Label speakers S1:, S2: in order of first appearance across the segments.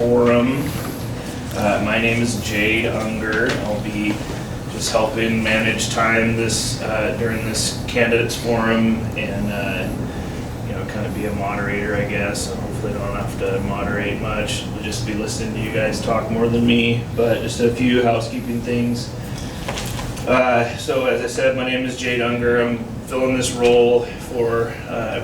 S1: Forum. My name is Jade Unger. I'll be just helping manage time during this candidates forum and kind of be a moderator, I guess. So hopefully I don't have to moderate much. We'll just be listening to you guys talk more than me, but just a few housekeeping things. So as I said, my name is Jade Unger. I'm filling this role for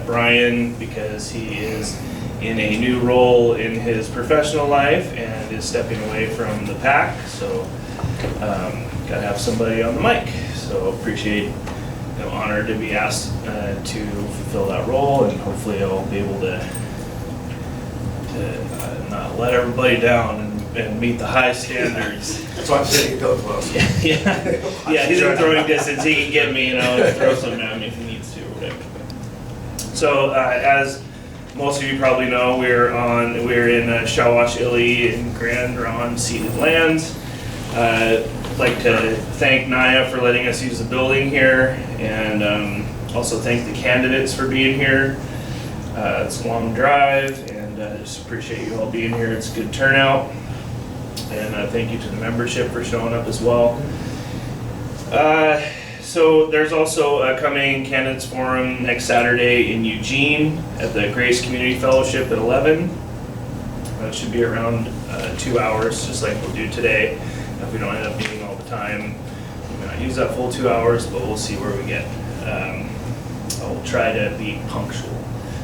S1: Brian because he is in a new role in his professional life and is stepping away from the pack. So gotta have somebody on the mic. So appreciate, honored to be asked to fulfill that role, and hopefully I'll be able to not let everybody down and meet the high standards.
S2: That's why I'm saying go close.
S1: Yeah, he's in throwing distance. He can get me, throw something at me if he needs to or whatever. So as most of you probably know, we're in Shawash-Illy in Grand Ronde ceded lands. I'd like to thank Naya for letting us use the building here, and also thank the candidates for being here. It's a long drive, and just appreciate you all being here. It's a good turnout, and thank you to the membership for showing up as well. So there's also a coming candidates forum next Saturday in Eugene at the Grace Community Fellowship at 11. It should be around 2 hours, just like we'll do today. If we don't end up meeting all the time, we may not use that full 2 hours, but we'll see where we get. I'll try to be punctual.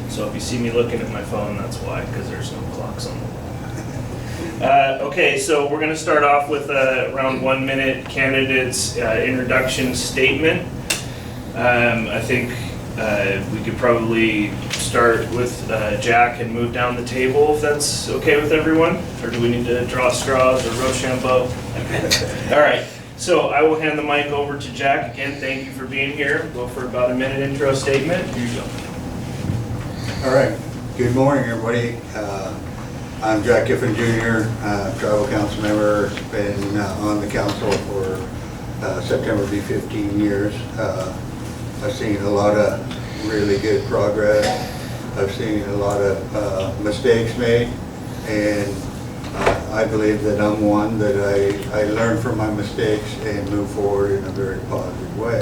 S1: So if you see me looking at my phone, that's why, because there's no clocks on the wall. Okay, so we're going to start off with around 1 minute candidates introduction statement. I think we could probably start with Jack and move down the table if that's okay with everyone, or do we need to draw straws or Rochambeau? All right, so I will hand the mic over to Jack. Again, thank you for being here. Go for about a minute intro statement. Here you go.
S3: All right, good morning everybody. I'm Jack Giffen Jr., Tribal Council member. Been on the council for September will be 15 years. I've seen a lot of really good progress. I've seen a lot of mistakes made, and I believe that I'm one that I learn from my mistakes and move forward in a very positive way.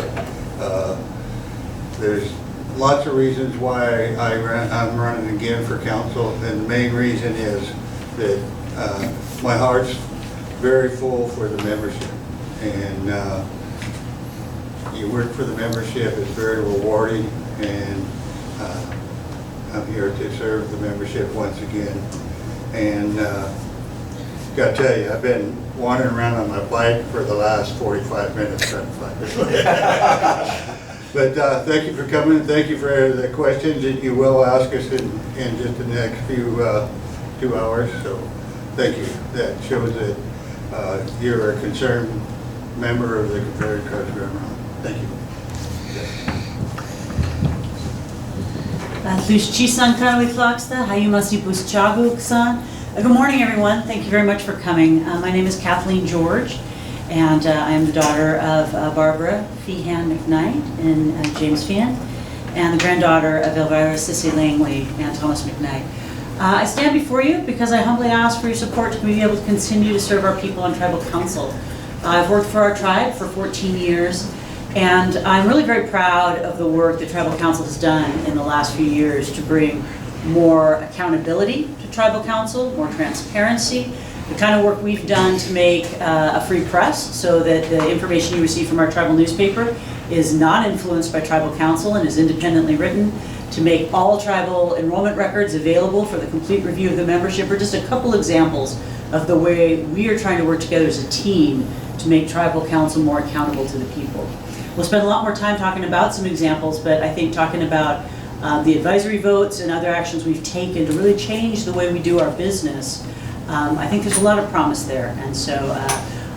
S3: There's lots of reasons why I'm running again for council, and the main reason is that my heart's very full for the membership, and you work for the membership is very rewarding, and I'm here to serve the membership once again. And gotta tell you, I've been wandering around on my bike for the last 45 minutes trying to find this. But thank you for coming. Thank you for the questions that you will ask us in just the next few 2 hours. So thank you. That shows that you're a concerned member of the Confederate Tribes of Grand Ronde. Thank you.
S4: Good morning, everyone. Thank you very much for coming. My name is Kathleen George, and I am the daughter of Barbara Feehan McKnight and James Feehan, and the granddaughter of Elvira Sissy Langley and Thomas McKnight. I stand before you because I humbly ask for your support to be able to continue to serve our people on Tribal Council. I've worked for our tribe for 14 years, and I'm really very proud of the work that Tribal Council has done in the last few years to bring more accountability to Tribal Council, more transparency, the kind of work we've done to make a free press so that the information you receive from our tribal newspaper is not influenced by Tribal Council and is independently written, to make all tribal enrollment records available for the complete review of the membership, are just a couple examples of the way we are trying to work together as a team to make Tribal Council more accountable to the people. We'll spend a lot more time talking about some examples, but I think talking about the advisory votes and other actions we've taken to really change the way we do our business, I think there's a lot of promise there. And so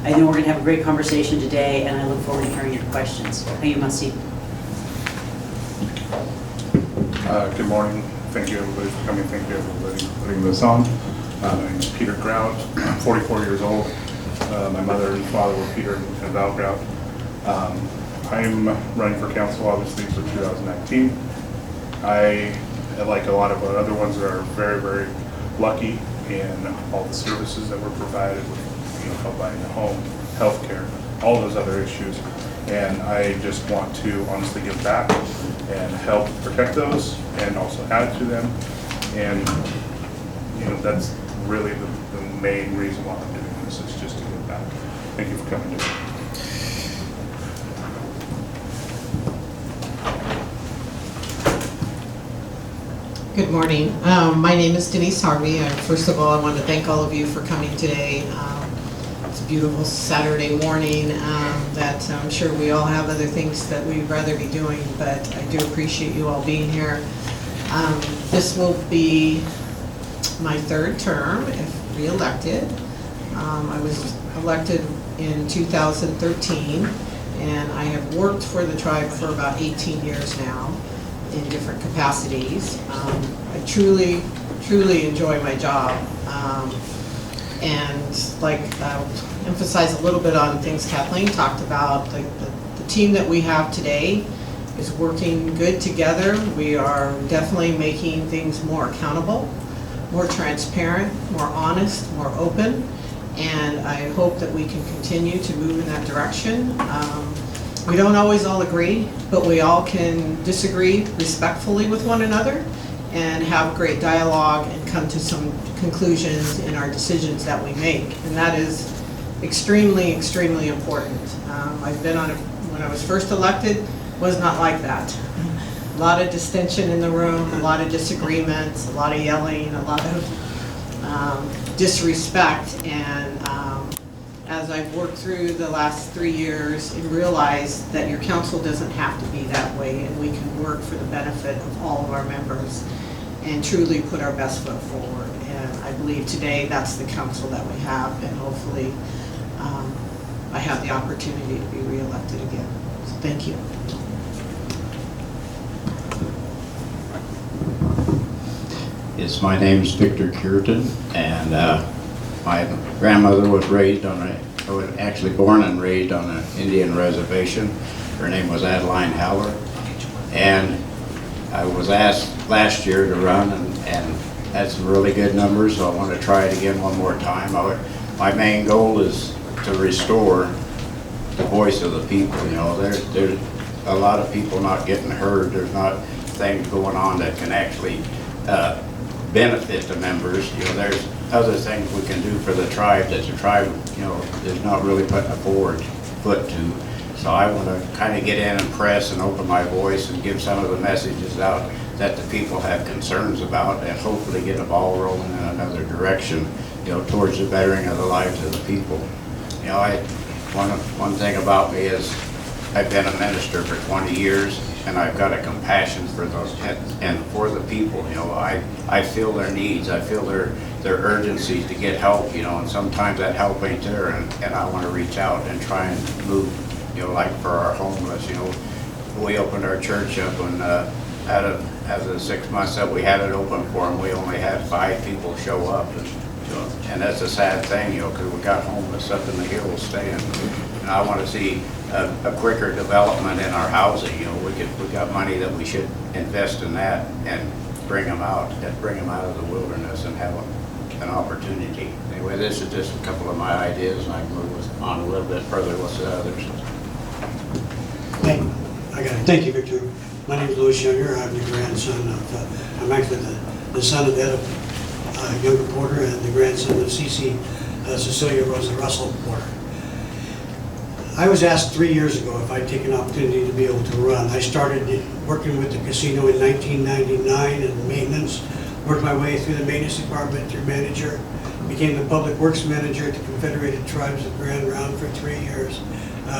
S4: I know we're going to have a great conversation today, and I look forward to hearing your questions. Hayumasi.
S5: Good morning. Thank you everybody for coming. Thank you everybody for putting this on. My name is Peter Grout. I'm 44 years old. My mother and father were Peter and Val Grout. I'm running for council obviously for 2019. I, like a lot of other ones that are very, very lucky in all the services that were provided with, help buying a home, healthcare, all those other issues. And I just want to honestly give back and help protect those and also add to them. And, that's really the main reason why I'm doing this, is just to give back. Thank you for coming today.
S2: Good morning. My name is Denise Harvey. First of all, I want to thank all of you for coming today. It's a beautiful Saturday morning that I'm sure we all have other things that we'd rather be doing, but I do appreciate you all being here. This will be my third term if re-elected. I was elected in 2013, and I have worked for the tribe for about 18 years now in different capacities. I truly enjoy my job. And like I'll emphasize a little bit on things Kathleen talked about. The team that we have today is working good together. We are definitely making things more accountable, more transparent, more honest, more open, and I hope that we can continue to move in that direction. We don't always all agree, but we all can disagree respectfully with one another and have great dialogue and come to some conclusions in our decisions that we make. And that is extremely, extremely important. I've been on when I was first elected, was not like that. A lot of distension in the room, a lot of disagreements, a lot of yelling, a lot of disrespect. And as I've worked through the last 3 years and realized that your council doesn't have to be that way, and we can work for the benefit of all of our members and truly put our best foot forward. And I believe today that's the council that we have, and hopefully I have the opportunity to be re-elected again. So thank you.
S6: Yes, my name is Victor Cureton, and my grandmother was actually born and raised on an Indian reservation. Her name was Adeline Haller, and I was asked last year to run and had some really good numbers, so I want to try it again one more time. My main goal is to restore the voice of the people. There's a lot of people not getting heard. There's not things going on that can actually benefit the members. There's other things we can do for the tribe that the tribe, is not really putting a forward foot to. So I want to kind of get in and press and open my voice and give some of the messages out that the people have concerns about, and hopefully get a ball rolling in another direction, towards the bettering of the lives of the people. One thing about me is I've been a minister for 20 years, and I've got a compassion for those and for the people. I feel their needs. I feel their urgencies to get help. And sometimes that help ain't there, and I want to reach out and try and move. Like for our homeless. We opened our church up, and out of the 6 months that we had it open for them, we only had 5 people show up. And that's a sad thing, because we got homeless up in the hills staying. And I want to see a quicker development in our housing. We got money that we should invest in that and bring them out of the wilderness and have an opportunity. Anyway, this is just a couple of my ideas, and I can move on a little bit further with the others.
S7: Thank you, Victor. My name is Louis Younger. I'm the grandson of, I'm actually the son of Ed Younger Porter and the grandson of Cecilia Rosa Russell Porter. I was asked 3 years ago if I'd take an opportunity to be able to run. I started working with the casino in 1999 in maintenance, worked my way through the maintenance department through manager, became the public works manager at the Confederated Tribes of Grand Round for 3 years.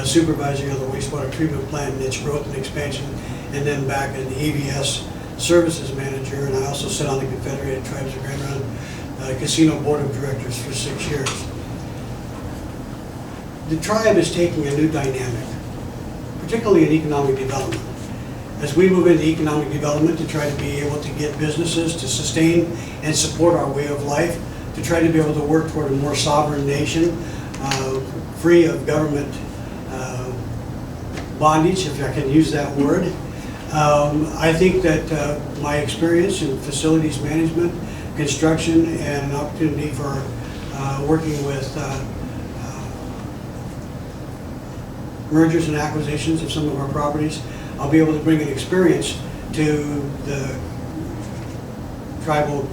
S7: Supervisor of the wastewater treatment plant and its growth and expansion, and then back as the AVS services manager, and I also sit on the Confederated Tribes of Grand Round Casino Board of Directors for 6 years. The tribe is taking a new dynamic, particularly in economic development. As we move into economic development to try to be able to get businesses to sustain and support our way of life, to try to be able to work toward a more sovereign nation, free of government bondage, if I can use that word. I think that my experience in facilities management construction and an opportunity for working with mergers and acquisitions of some of our properties. I'll be able to bring an experience to the tribal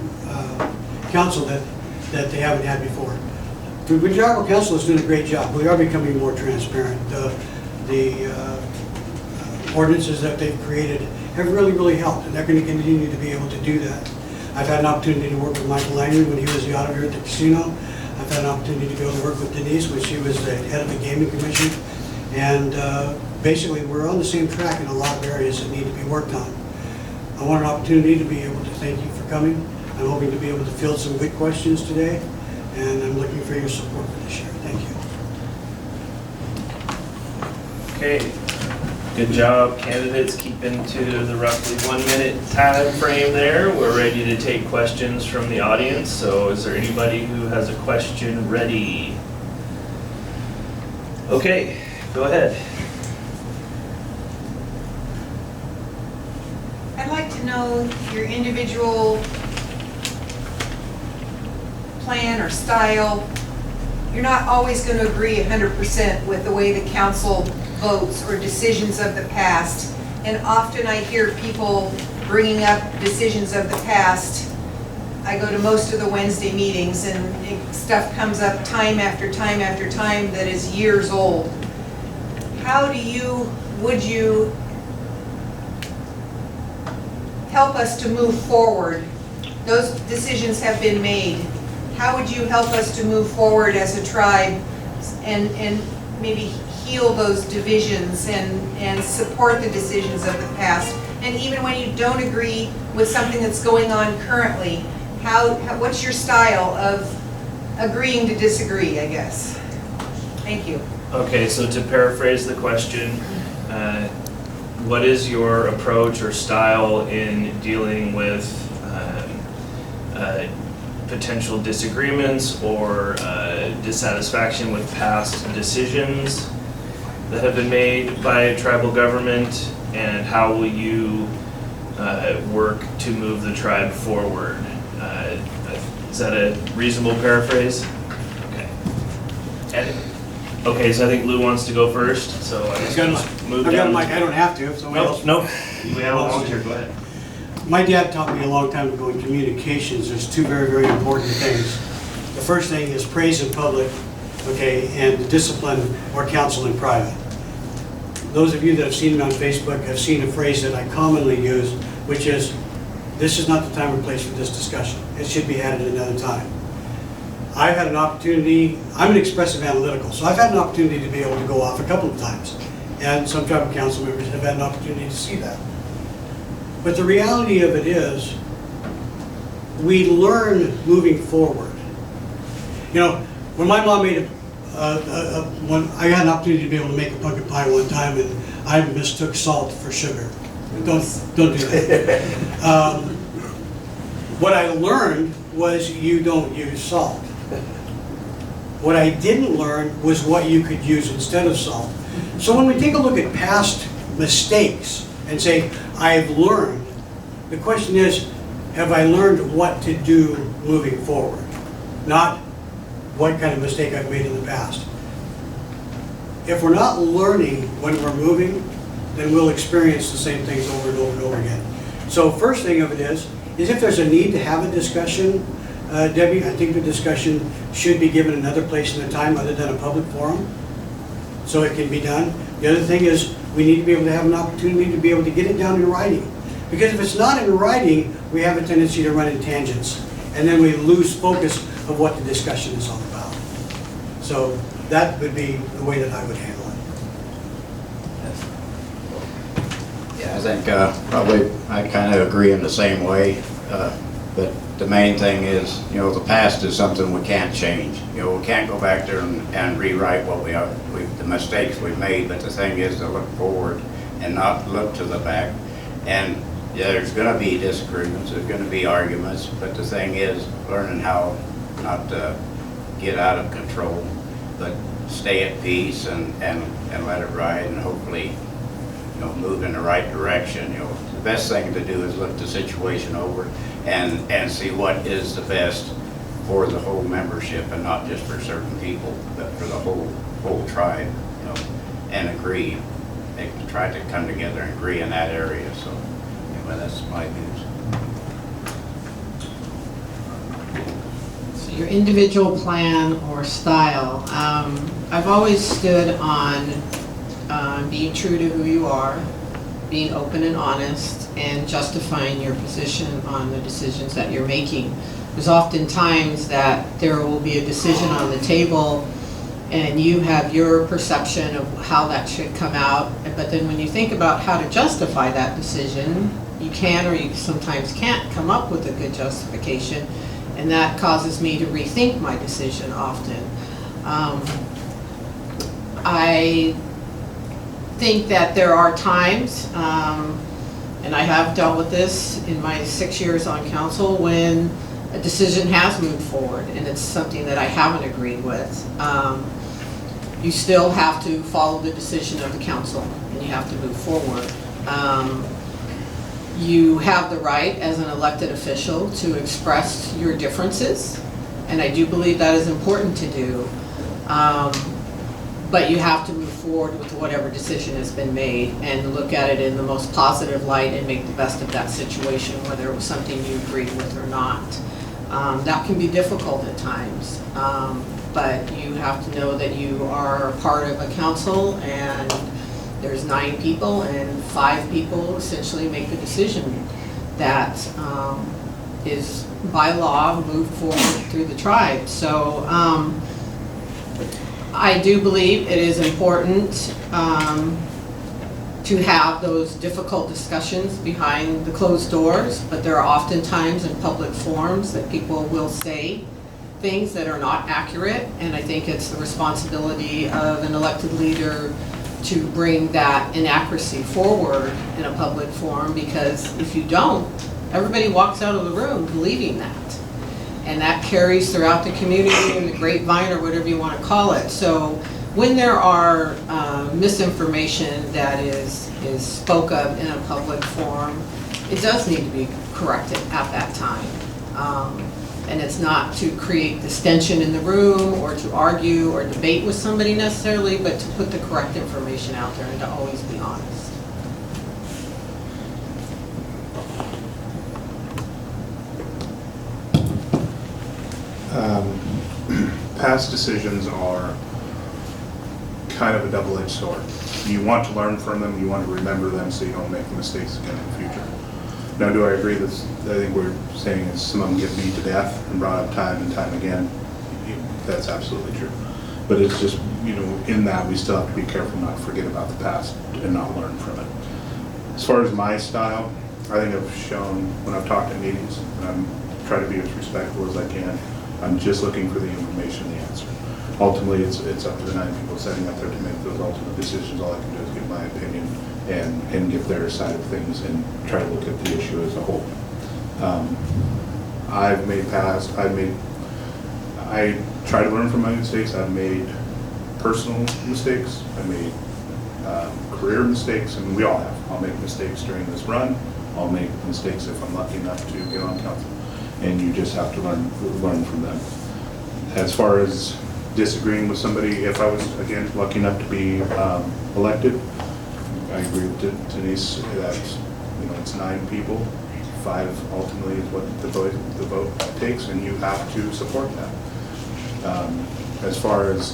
S7: council that they haven't had before. The tribal council is doing a great job. We are becoming more transparent. The ordinances that they've created have really helped, and they're going to continue to be able to do that. I've had an opportunity to work with Michael Langley when he was the auditor at the casino. I've had an opportunity to go to work with Denise when she was the head of the gaming commission. And basically, we're on the same track in a lot of areas that need to be worked on. I want an opportunity to be able to thank you for coming. I'm hoping to be able to field some good questions today, and I'm looking for your support for this year. Thank you.
S1: Okay, good job, candidates, keeping to the roughly 1 minute time frame there. We're ready to take questions from the audience, so is there anybody who has a question ready? Okay, go ahead.
S8: I'd like to know your individual plan or style. You're not always going to agree 100% with the way the council votes or decisions of the past. And often I hear people bringing up decisions of the past. I go to most of the Wednesday meetings and stuff comes up time after time after time that is years old. Would you help us to move forward? Those decisions have been made. How would you help us to move forward as a tribe and maybe heal those divisions and support the decisions of the past? And even when you don't agree with something that's going on currently, what's your style of agreeing to disagree, I guess? Thank you.
S1: Okay, so to paraphrase the question, what is your approach or style in dealing with potential disagreements or dissatisfaction with past decisions that have been made by tribal government, and how will you work to move the tribe forward? Is that a reasonable paraphrase? Okay. Okay, so I think Lou wants to go first, so I guess we'll move
S7: I've got a
S1: down.
S7: mic, I don't have to, if somebody else.
S1: Nope, we have a volunteer, go ahead.
S7: My dad taught me a long time ago in communications, there's two very important things. The first thing is praise in public, okay, and discipline or counsel in private. Those of you that have seen me on Facebook have seen a phrase that I commonly use, which is, this is not the time or place for this discussion. It should be had at another time. I've had an opportunity, I'm an expressive analytical, so I've had an opportunity to be able to go off a couple of times. And some tribal council members have had an opportunity to see that. But the reality of it is, we learn moving forward. You know, when my mom made when I had an opportunity to be able to make a pumpkin pie one time, and I mistook salt for sugar. Don't do that. What I learned was you don't use salt. What I didn't learn was what you could use instead of salt. So when we take a look at past mistakes and say, I've learned, the question is, have I learned what to do moving forward? Not what kind of mistake I've made in the past. If we're not learning when we're moving, then we'll experience the same things over and over and over again. So first thing of it is if there's a need to have a discussion, Debbie, I think the discussion should be given another place and a time other than a public forum, so it can be done. The other thing is we need to be able to have an opportunity to be able to get it down in writing. Because if it's not in writing, we have a tendency to run in tangents, and then we lose focus of what the discussion is all about. So that would be the way that I would handle it.
S6: Yeah, I think probably I kind of agree in the same way, but the main thing is, you know, the past is something we can't change. You know, we can't go back there and rewrite what the mistakes we've made, but the thing is to look forward and not look to the back. And yeah, there's going to be disagreements, there's going to be arguments, but the thing is learning how not to get out of control, but stay at peace and let it ride, and hopefully, you know, move in the right direction. You know, best thing to do is look the situation over and see what is the best for the whole membership and not just for certain people, but for the whole tribe, you know, and agree. They can try to come together and agree in that area. So anyway, that's my views.
S2: So your individual plan or style, I've always stood on being true to who you are, being open and honest, and justifying your position on the decisions that you're making. There's often times that there will be a decision on the table and you have your perception of how that should come out, but then when you think about how to justify that decision, you can or you sometimes can't come up with a good justification, and that causes me to rethink my decision often. I think that there are times, and I have dealt with this in my 6 years on council, when a decision has moved forward and it's something that I haven't agreed with. You still have to follow the decision of the council and you have to move forward. You have the right as an elected official to express your differences, and I do believe that is important to do. But you have to move forward with whatever decision has been made and look at it in the most positive light and make the best of that situation, whether it was something you agreed with or not. That can be difficult at times, but you have to know that you are part of a council and there's 9 people and 5 people essentially make the decision that is by law moved forward through the tribe. So I do believe it is important to have those difficult discussions behind the closed doors, but there are often times in public forums that people will say things that are not accurate, and I think it's the responsibility of an elected leader to bring that inaccuracy forward in a public forum, because if you don't, everybody walks out of the room believing that. And that carries throughout the community and the grapevine or whatever you want to call it. So when there are misinformation that is spoke of in a public forum, it does need to be corrected at that time. And it's not to create distension in the room or to argue or debate with somebody necessarily, but to put the correct information out there and to always be honest.
S5: Past decisions are kind of a double-edged sword. You want to learn from them, you want to remember them so you don't make mistakes again in the future. Now, do I agree that I think we're saying is some of them get beat to death and brought up time and time again? That's absolutely true. But it's just, you know, in that we still have to be careful not to forget about the past and not learn from it. As far as my style, I think I've shown when I've talked at meetings, and I'm trying to be as respectful as I can. I'm just looking for the information, the answer. Ultimately, it's up to the 9 people sitting up there to make those ultimate decisions. All I can do is give my opinion and give their side of things and try to look at the issue as a whole. I try to learn from my mistakes. I've made personal mistakes. I made career mistakes, and we all have. I'll make mistakes during this run. I'll make mistakes if I'm lucky enough to get on council. And you just have to learn from them. As far as disagreeing with somebody, if I was, again, lucky enough to be elected, I agree with Denise that, you know, it's 9 people, 5 ultimately is what the vote takes, and you have to support that. As far as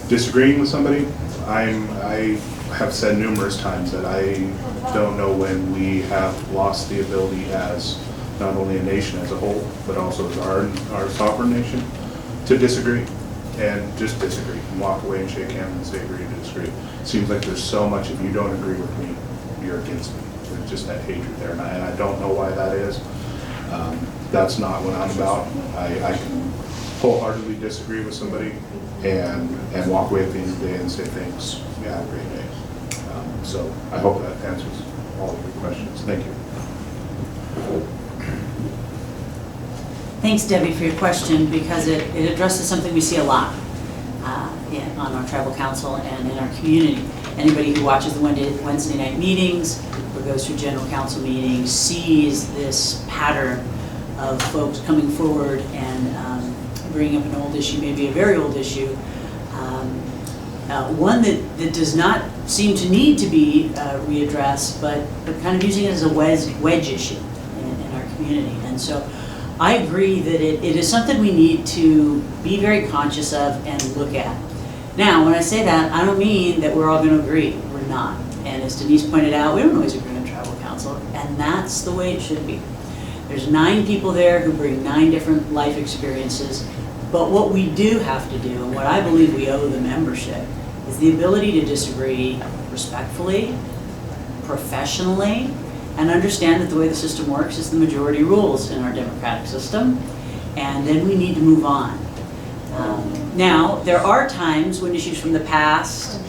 S5: disagreeing with somebody, I have said numerous times that I don't know when we have lost the ability as not only a nation as a whole, but also as our sovereign nation, to disagree and just disagree and walk away and shake hands and say agree to disagree. It seems like there's so much, if you don't agree with me, you're against me. There's just that hatred there, and I don't know why that is. That's not what I'm about. I can wholeheartedly disagree with somebody and walk away at the end of the day and say thanks, yeah, have a great day. So I hope that answers all of your questions. Thank you.
S4: Thanks, Debbie, for your question, because it addresses something we see a lot on our tribal council and in our community. Anybody who watches the Wednesday night meetings, or goes through general council meetings sees this pattern of folks coming forward and bringing up an old issue, maybe a very old issue, one that does not seem to need to be readdressed, but kind of using it as a wedge issue in our community. And so I agree that it is something we need to be very conscious of and look at. Now, when I say that, I don't mean that we're all going to agree. We're not. And as Denise pointed out, we don't always agree on tribal council, and that's the way it should be. There's 9 people there who bring 9 different life experiences, but what we do have to do, and what I believe we owe the membership, is the ability to disagree respectfully, professionally, and understand that the way the system works is the majority rules in our democratic system, and then we need to move on. Now, there are times when issues from the past,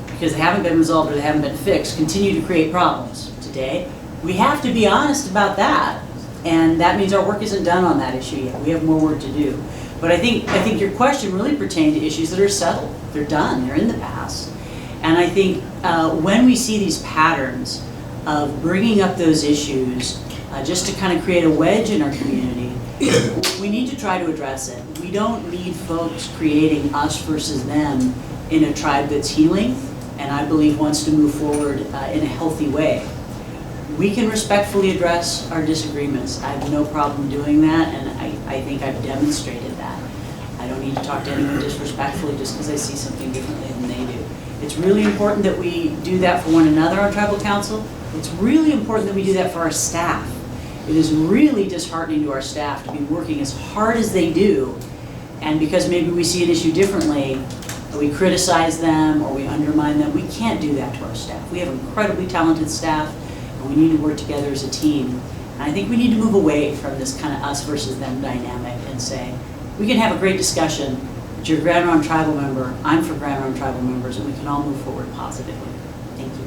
S4: because they haven't been resolved or they haven't been fixed, continue to create problems today. We have to be honest about that, and that means our work isn't done on that issue yet. We have more work to do. But I think your question really pertained to issues that are settled. They're done, they're in the past. And I think when we see these patterns of bringing up those issues just to kind of create a wedge in our community, we need to try to address it. We don't need folks creating us versus them in a tribe that's healing and I believe wants to move forward in a healthy way. We can respectfully address our disagreements. I have no problem doing that, and I think I've demonstrated that. I don't need to talk to anyone disrespectfully just because I see something differently than they do. It's really important that we do that for one another on tribal council. It's really important that we do that for our staff. It is really disheartening to our staff to be working as hard as they do, and because maybe we see an issue differently, we criticize them or we undermine them. We can't do that to our staff. We have incredibly talented staff, and we need to work together as a team. And I think we need to move away from this kind of us versus them dynamic and say, we can have a great discussion, but you're a Grand Ronde Tribal member, I'm for Grand Ronde Tribal members, and we can all move forward positively. Thank you.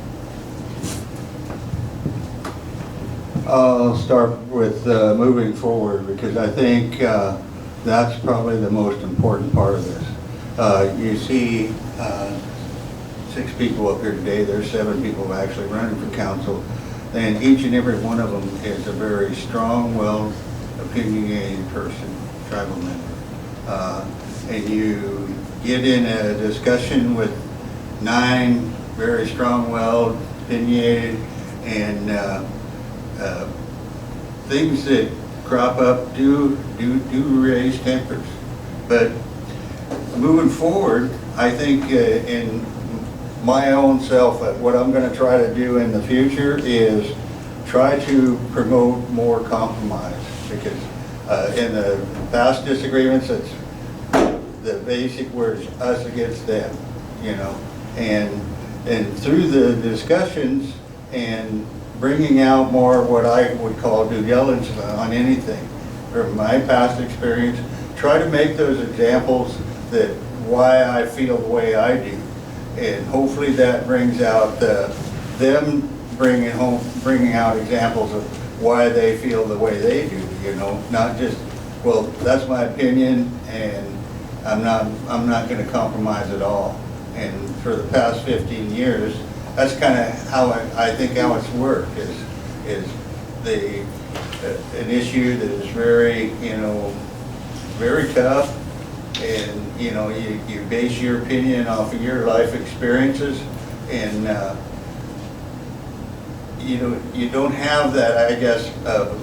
S3: I'll start with moving forward, because I think that's probably the most important part of this. You see 6 people up here today. There's 7 people actually running for council, and each and every one of them is a very strong, well opinionated person, tribal member. And you get in a discussion with 9 very strong, well opinionated, and things that crop up do raise tempers. But moving forward, I think in my own self, what I'm going to try to do in the future is try to promote more compromise, because in the past disagreements, it's the basic words, us against them, you know, and through the discussions and bringing out more what I would call due diligence on anything. From my past experience, try to make those examples that why I feel the way I do, and hopefully that brings out them bringing out examples of why they feel the way they do. You know, not just, well, that's my opinion, and I'm not going to compromise at all. And for the past 15 years, that's kind of how I think how it's worked. Is an issue that is very, you know, very tough, and you know, you base your opinion off of your life experiences, and you don't have that, I guess,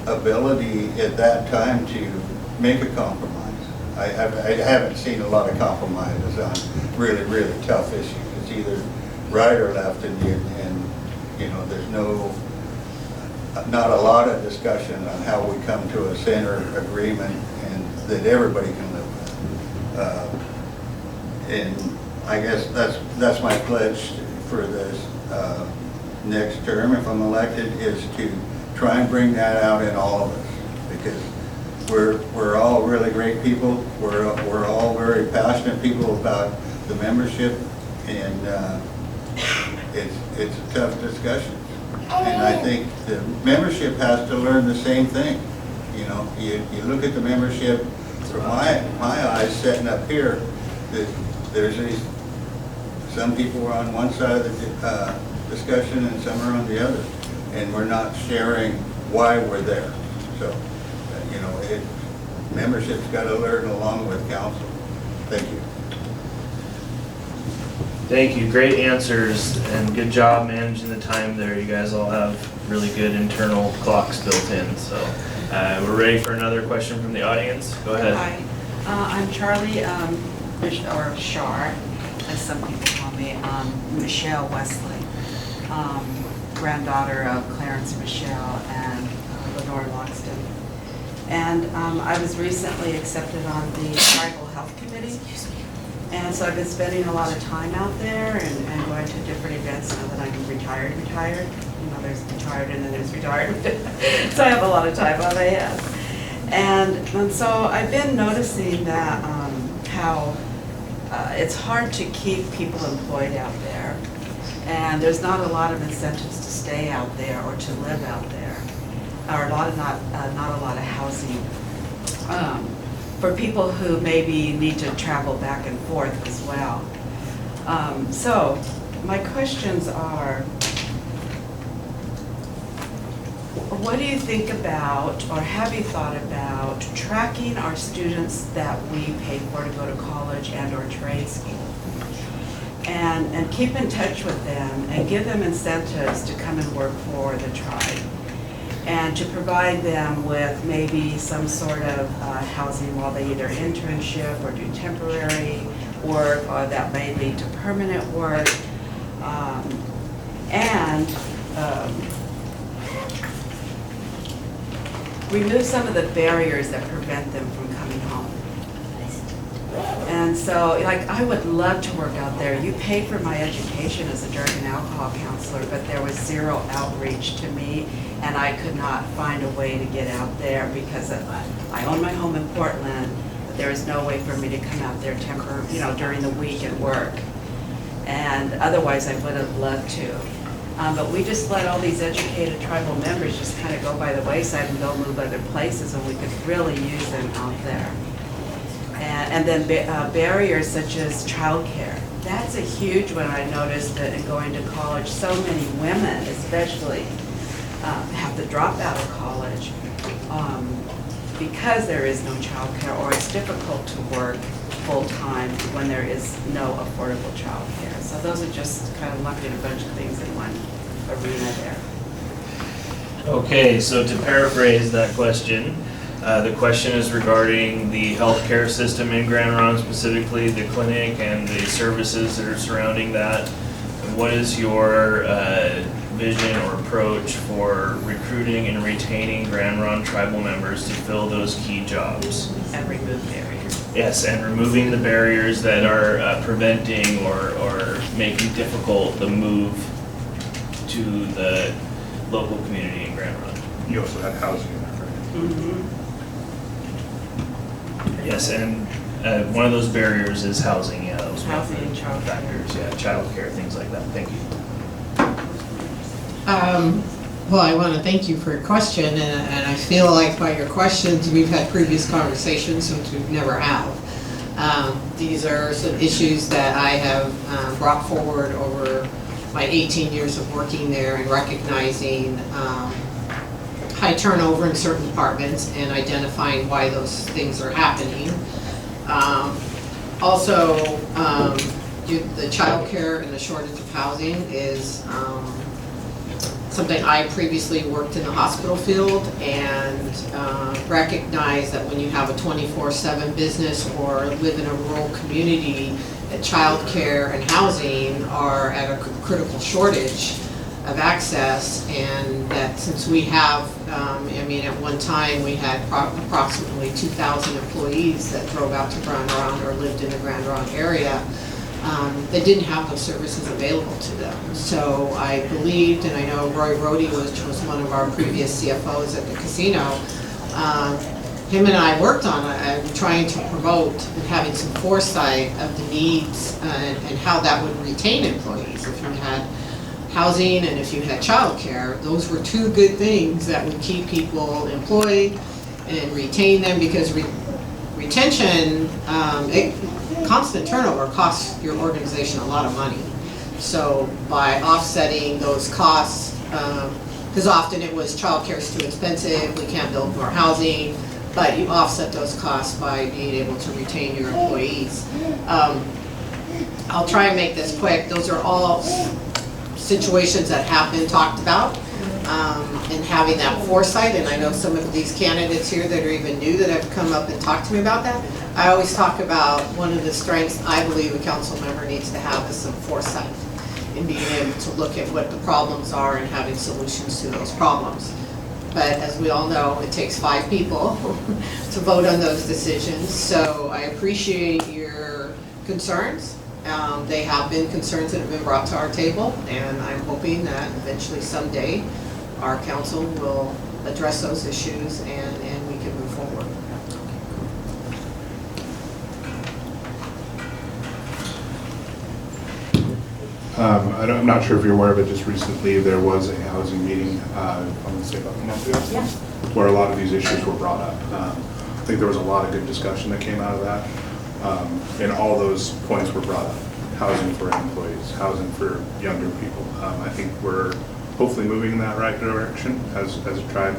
S3: ability at that time to make a compromise. I haven't seen a lot of compromises on really tough issues. It's either right or left, and you know, there's not a lot of discussion on how we come to a center agreement and that everybody can live with. And I guess that's my pledge for this next term, if I'm elected, is to try and bring that out in all of us, because we're all really great people. We're all very passionate people about the membership, and it's a tough discussion. And I think the membership has to learn the same thing. You know, you look at the membership from my eyes sitting up here, that there's some people are on one side of the discussion and some are on the other. and we're not sharing why we're there. So, membership's got to learn along with council. Thank you.
S1: Thank you, great answers, and good job managing the time there. You guys all have really good internal clocks built in, so we're ready for another question from the audience. Go ahead.
S9: Hi, I'm Charlie, or Shar, as some people call me, Michelle Wesley, granddaughter of Clarence Michelle and Lenore Loxton. And I was recently accepted on the Tribal Health Committee. And so I've been spending a lot of time out there and going to different events now that I'm retired. You know, there's retired and then there's retired. So I have a lot of time on my hands. And so I've been noticing that how it's hard to keep people employed out there. And there's not a lot of incentives to stay out there or to live out there, or not a lot of housing. For people who maybe need to travel back and forth as well. So my questions are, what do you think about, or have you thought about, tracking our students that we pay for to go to college and or trade school? And keep in touch with them and give them incentives to come and work for the tribe, and to provide them with maybe some sort of housing while they either internship or do temporary work, or that may lead to permanent work, and remove some of the barriers that prevent them from coming home. And so, like, I would love to work out there. You paid for my education as a drug and alcohol counselor, but there was zero outreach to me, and I could not find a way to get out there because I own my home in Portland, but there is no way for me to come out there during the week and work. And otherwise, I would have loved to. But we just let all these educated tribal members just kind of go by the wayside and go move other places, and we could really use them out there. And then barriers such as childcare. That's a huge one. I noticed that in going to college, so many women especially have to drop out of college because there is no childcare, or it's difficult to work full-time when there is no affordable childcare. So those are just kind of lumping a bunch of things in one arena there.
S1: Okay, so to paraphrase that question, the question is regarding the healthcare system in Grand Ronde, specifically the clinic and the services that are surrounding that. And what is your vision or approach for recruiting and retaining Grand Ronde tribal members to fill those key jobs?
S9: And remove barriers.
S1: Yes, and removing the barriers that are preventing or making difficult the move to the local community in Grand Ronde.
S5: You also had housing in that, right?
S9: Mm-hmm.
S1: Yes, and one of those barriers is housing, yeah. Those
S9: Housing and childcare.
S1: factors, yeah, childcare, things like that. Thank you.
S2: Well, I want to thank you for your question, and I feel like by your questions, we've had previous conversations, which we've never have. These are some issues that I have brought forward over my 18 years of working there and recognizing high turnover in certain departments and identifying why those things are happening. Also, the child care and the shortage of housing is something I previously worked in the hospital field and recognized that when you have a 24/7 business or live in a rural community, that child care and housing are at a critical shortage of access, and that since we have, at one time we had approximately 2,000 employees that drove out to Grand Ronde or lived in the Grand Ronde area, they didn't have those services available to them. So I believed, and I know Roy Rohde was one of our previous CFOs at the casino, him and I worked on trying to promote and having some foresight of the needs and how that would retain employees. If you had housing and if you had childcare, those were two good things that would keep people employed and retain them, because retention, constant turnover costs your organization a lot of money. So by offsetting those costs Because often it was childcare is too expensive, we can't build more housing, but you offset those costs by being able to retain your employees. I'll try and make this quick. Those are all situations that have been talked about, and having that foresight. And I know some of these candidates here that are even new that have come up and talked to me about that. I always talk about one of the strengths I believe a council member needs to have is some foresight in being able to look at what the problems are and having solutions to those problems. But as we all know, it takes 5 people to vote on those decisions. So I appreciate your concerns. They have been concerns that have been brought to our table, and I'm hoping that eventually someday our council will address those issues and we can move forward.
S5: I'm not sure if you're aware, but just recently there was a housing meeting, I'm going to say about a month ago, where a lot of these issues were brought up. I think there was a lot of good discussion that came out of that, and all those points were brought up. Housing for employees, housing for younger people. I think we're hopefully moving in that right direction as a tribe.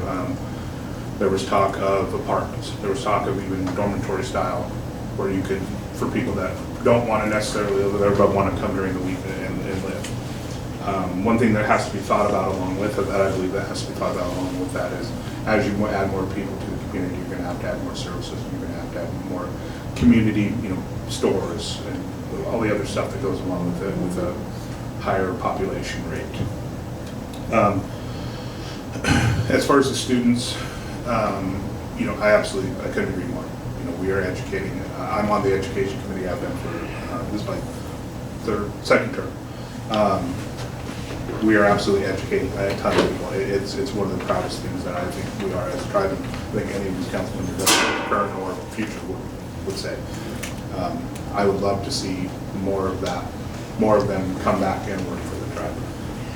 S5: There was talk of apartments. There was talk of even dormitory style, where you could, for people that don't want to necessarily live there but want to come during the week and live. One thing that has to be thought about along with that, I believe that has to be thought about along with that, is as you add more people to the community, you're going to have to add more services. You're going to have to add more community, stores and all the other stuff that goes along with it, with a higher population rate. As far as the students, I couldn't agree more. We are educating. I'm on the education committee. I've been for this is my second term. We are absolutely educating a ton of people. It's one of the proudest things that I think we are as a tribe, and I think any of these council members, current or future, would say. I would love to see more of that, more of them come back and work for the tribe.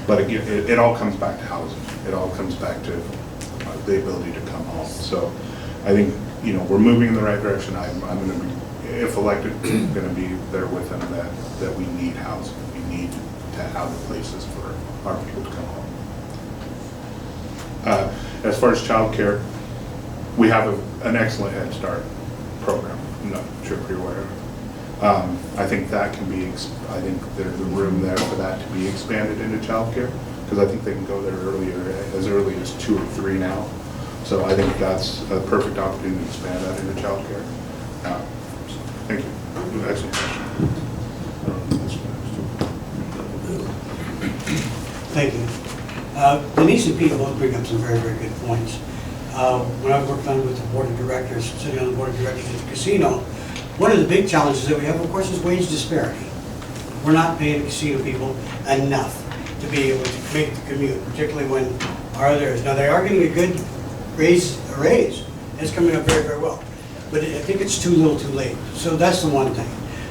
S5: But again, it all comes back to housing. It all comes back to the ability to come home. So I think, we're moving in the right direction. I'm going to be, if elected, going to be there with them that we need housing. We need to have the places for our people to come home. As far as childcare, we have an excellent Head Start program. I'm not sure if you're aware of it. I think that can be, I think there's a room there for that to be expanded into childcare, because I think they can go there as early as 2 or 3 now. So I think that's a perfect opportunity to expand that into childcare. Thank you. Excellent question.
S7: Thank you. Denise and Pete both bring up some very, very good points. When I worked on with the board of directors, sitting on the board of directors at the casino, one of the big challenges that we have, of course, is wage disparity. We're not paying the casino people enough to be able to make the commute, particularly when our others. Now, they are getting a good raise, and it's coming up very, very well. But I think it's too little too late. So that's the one thing.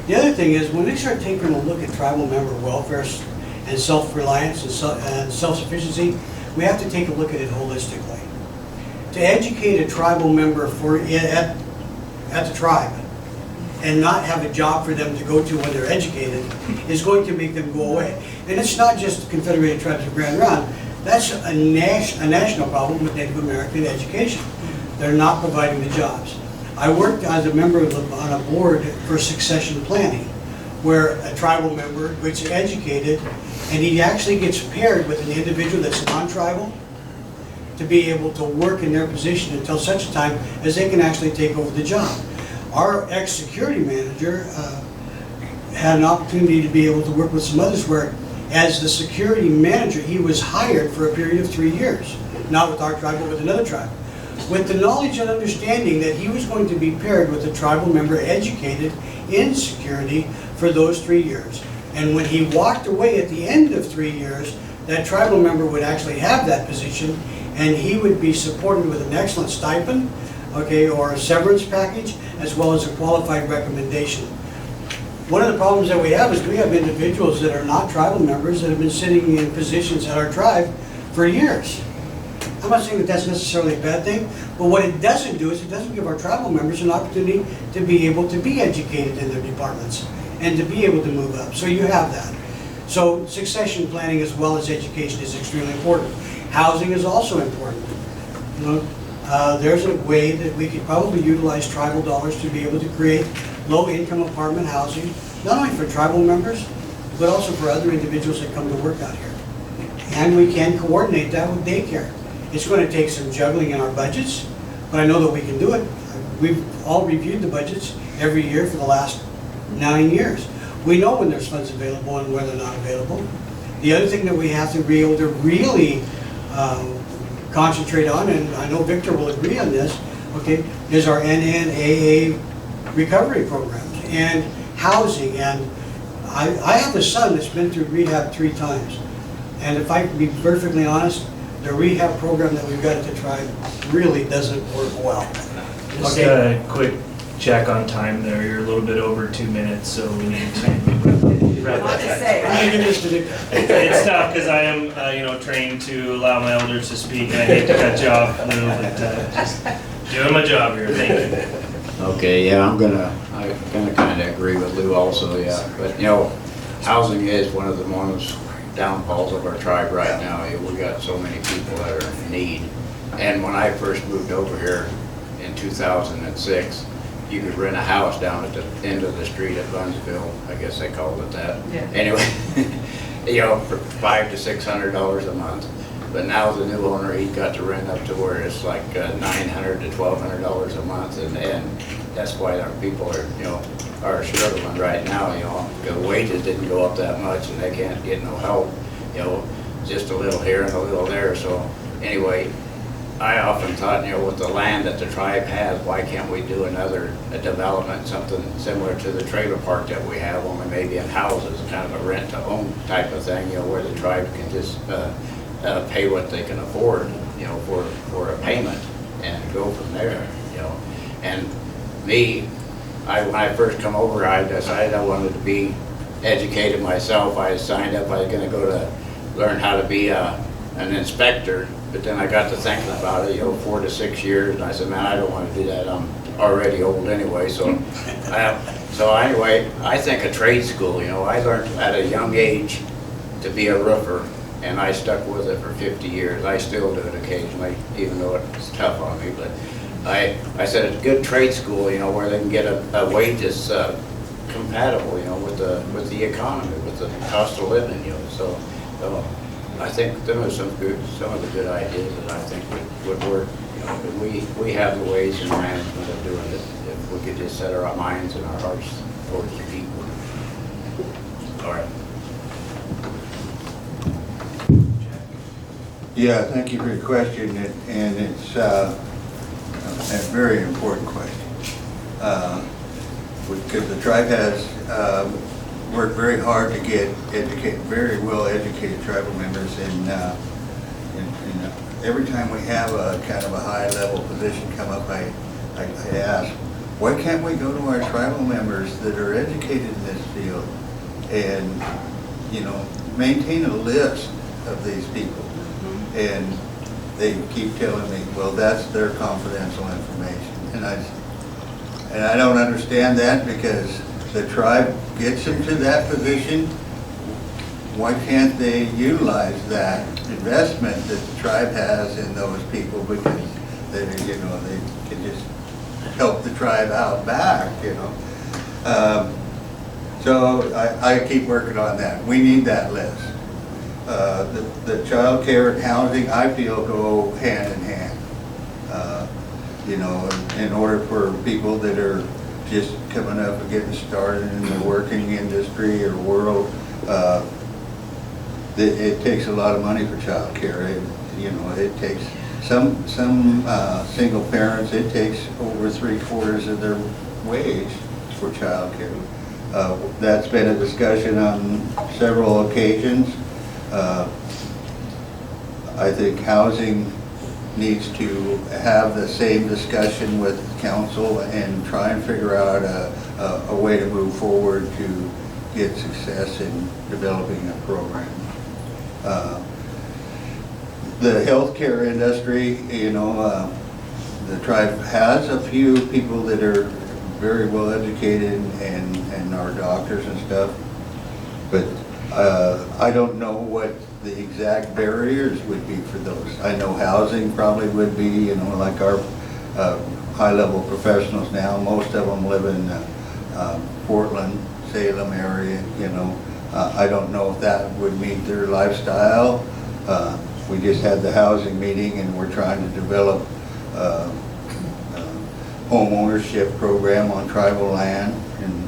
S7: The other thing is, when they start taking a look at tribal member welfare and self-reliance and self-sufficiency, we have to take a look at it holistically. To educate a tribal member at the tribe and not have a job for them to go to when they're educated is going to make them go away. And it's not just the Confederated Tribes of Grand Ronde. That's a national problem with Native American education. They're not providing the jobs. I worked as a member on a board for succession planning, where a tribal member gets educated and he actually gets paired with an individual that's non-tribal to be able to work in their position until such a time as they can actually take over the job. Our ex-security manager had an opportunity to be able to work with some others where, as the security manager, he was hired for a period of 3 years, not with our tribe, but with another tribe, with the knowledge and understanding that he was going to be paired with a tribal member educated in security for those 3 years. And when he walked away at the end of 3 years, that tribal member would actually have that position, and he would be supported with an excellent stipend, or a severance package, as well as a qualified recommendation. One of the problems that we have is we have individuals that are not tribal members that have been sitting in positions at our tribe for years. I'm not saying that that's necessarily a bad thing, but what it doesn't do is it doesn't give our tribal members an opportunity to be able to be educated in their departments and to be able to move up. So you have that. So succession planning as well as education is extremely important. Housing is also important. You know, there's a way that we could probably utilize tribal dollars to be able to create low-income apartment housing, not only for tribal members, but also for other individuals that come to work out here. And we can coordinate that with daycare. It's going to take some juggling in our budgets, but I know that we can do it. We've all reviewed the budgets every year for the last 9 years. We know when there's funds available and when they're not available. The other thing that we have to be able to really concentrate on, and I know Victor will agree on this, okay, is our NNAA recovery programs and housing. And I have a son that's been through rehab 3 times. And if I can be perfectly honest, the rehab program that we've got at the tribe really doesn't work well.
S1: Just
S7: Okay.
S1: a quick check on time there. You're a little bit over 2 minutes, so we need to wrap
S9: What
S1: that
S9: to
S1: up.
S9: say?
S7: I'm gonna give this to Victor.
S1: It's tough because I am, trained to allow my elders to speak, and I hate to cut you off, Lou, but just doing my job here. Thank you.
S6: Okay, yeah, I'm gonna kind of agree with Lou also, yeah. But, housing is one of the most downfalls of our tribe right now. We got so many people that are in need. And when I first moved over here in 2006, you could rent a house down at the end of the street at Bunsville. I guess they called it that.
S9: Yeah.
S6: Anyway, for $500 to $600 a month. But now the new owner, he got to rent up to where it's like $900 to $1,200 a month, and that's why our people are struggling right now. The wages didn't go up that much, and they can't get no help. Just a little here and a little there. So anyway, I often thought, with the land that the tribe has, why can't we do another development, something similar to the trailer park that we have, only maybe in houses, kind of a rent-to-own type of thing, where the tribe can just pay what they can afford, for a payment and go from there, And me, when I first come over, I decided I wanted to be educated myself. I signed up, I was gonna go to learn how to be an inspector, but then I got to thinking about it, 4 to 6 years, and I said, man, I don't want to do that. I'm already old anyway, so anyway, I think a trade school, I learned at a young age to be a roofer, and I stuck with it for 50 years. I still do it occasionally, even though it's tough on me, but I said it's a good trade school, where they can get a wage that's compatible, with the economy, with the cost of living, so I think there are some of the good ideas that I think would work. We have the ways and management of doing it if we could just set our minds and our hearts towards the people. All right.
S3: Yeah, thank you for your question, and it's a very important question. Because the tribe has worked very hard to get very well educated tribal members, and every time we have a kind of a high level position come up, I ask, why can't we go to our tribal members that are educated in this field and maintain a list of these people? And they keep telling me, well, that's their confidential information, and I don't understand that, because the tribe gets them to that position. Why can't they utilize that investment that the tribe has in those people, because they can just help the tribe out back, So I keep working on that. We need that list. The child care and housing, I feel, go hand in hand. In order for people that are just coming up and getting started in the working industry or world, it takes a lot of money for child care. It takes some single parents, it takes over 3/4 of their wage for child care. That's been a discussion on several occasions. I think housing needs to have the same discussion with council and try and figure out a way to move forward to get success in developing a program. The healthcare industry, the tribe has a few people that are very well educated and are doctors and stuff, but I don't know what the exact barriers would be for those. I know housing probably would be, you know, like our high-level professionals now, most of them live in Portland, Salem area, you know. I don't know if that would meet their lifestyle. We just had the housing meeting and we're trying to develop home ownership program on tribal land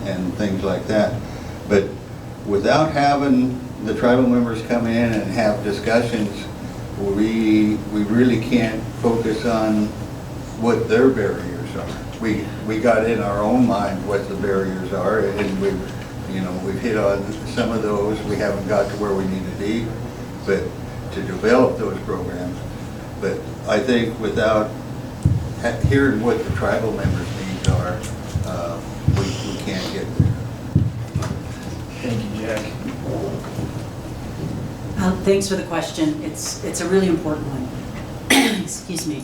S3: and things like that. But without having the tribal members come in and have discussions, we really can't focus on what their barriers are. We got in our own mind what the barriers are, and we've hit on some of those. We haven't got to where we need to be, but to develop those programs. But I think without hearing what the tribal members' needs are, we can't get there.
S1: Thank you, Jack.
S4: Thanks for the question. It's a really important one. Excuse me.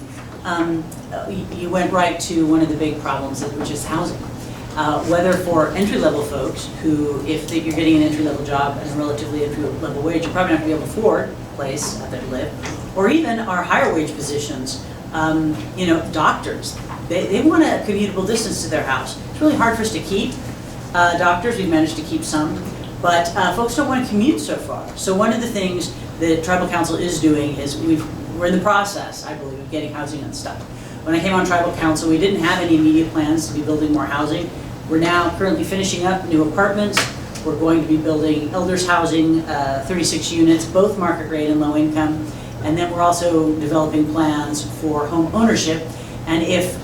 S4: You went right to one of the big problems, which is housing. Whether for entry-level folks who, if you're getting an entry-level job and a relatively entry-level wage, you're probably not going to be able to afford a place out there to live, or even our higher wage positions, doctors. They want a commutable distance to their house. It's really hard for us to keep doctors. We've managed to keep some, but folks don't want to commute so far. So one of the things that Tribal Council is doing is we're in the process, I believe, of getting housing unstuck. When I came on Tribal Council, we didn't have any immediate plans to be building more housing. We're now currently finishing up new apartments. We're going to be building elders housing, 36 units, both market rate and low income. And then we're also developing plans for home ownership. And if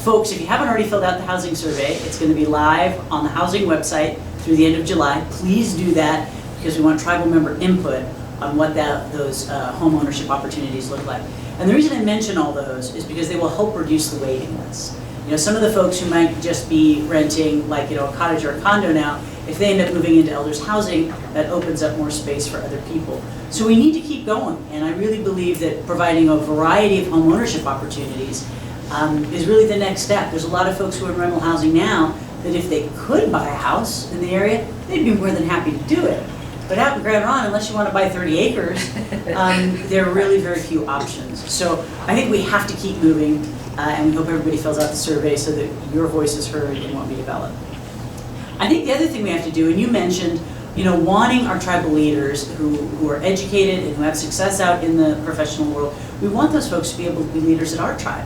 S4: folks, if you haven't already filled out the housing survey, it's going to be live on the housing website through the end of July. Please do that because we want tribal member input on what those home ownership opportunities look like. And the reason I mention all those is because they will help reduce the waiting list. You know, some of the folks who might just be renting, like, a cottage or a condo now, if they end up moving into elders housing, that opens up more space for other people. So we need to keep going, and I really believe that providing a variety of home ownership opportunities is really the next step. There's a lot of folks who are in rental housing now that if they could buy a house in the area, they'd be more than happy to do it. But out in Grand Ronde, unless you want to buy 30 acres, there are really very few options. So I think we have to keep moving, and we hope everybody fills out the survey so that your voice is heard in what we develop. I think the other thing we have to do, and you mentioned, wanting our tribal leaders who are educated and who have success out in the professional world, we want those folks to be able to be leaders at our tribe.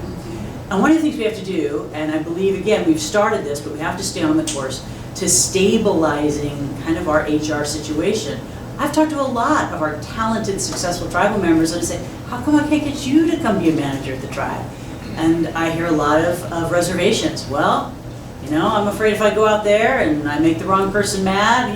S4: And one of the things we have to do, and I believe, again, we've started this, but we have to stay on the course, to stabilizing kind of our HR situation. I've talked to a lot of our talented, successful tribal members and I say, how come I can't get you to come be a manager at the tribe? And I hear a lot of reservations. Well, I'm afraid if I go out there and I make the wrong person mad,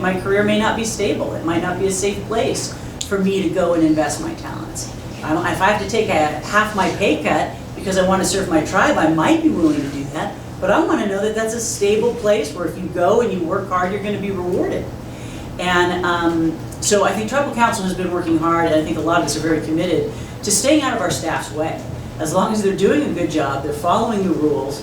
S4: my career may not be stable. It might not be a safe place for me to go and invest my talents. If I have to take half my pay cut because I want to serve my tribe, I might be willing to do that. But I want to know that that's a stable place where if you go and you work hard, you're going to be rewarded. And so I think Tribal Council has been working hard, and I think a lot of us are very committed to staying out of our staff's way. As long as they're doing a good job, they're following the rules,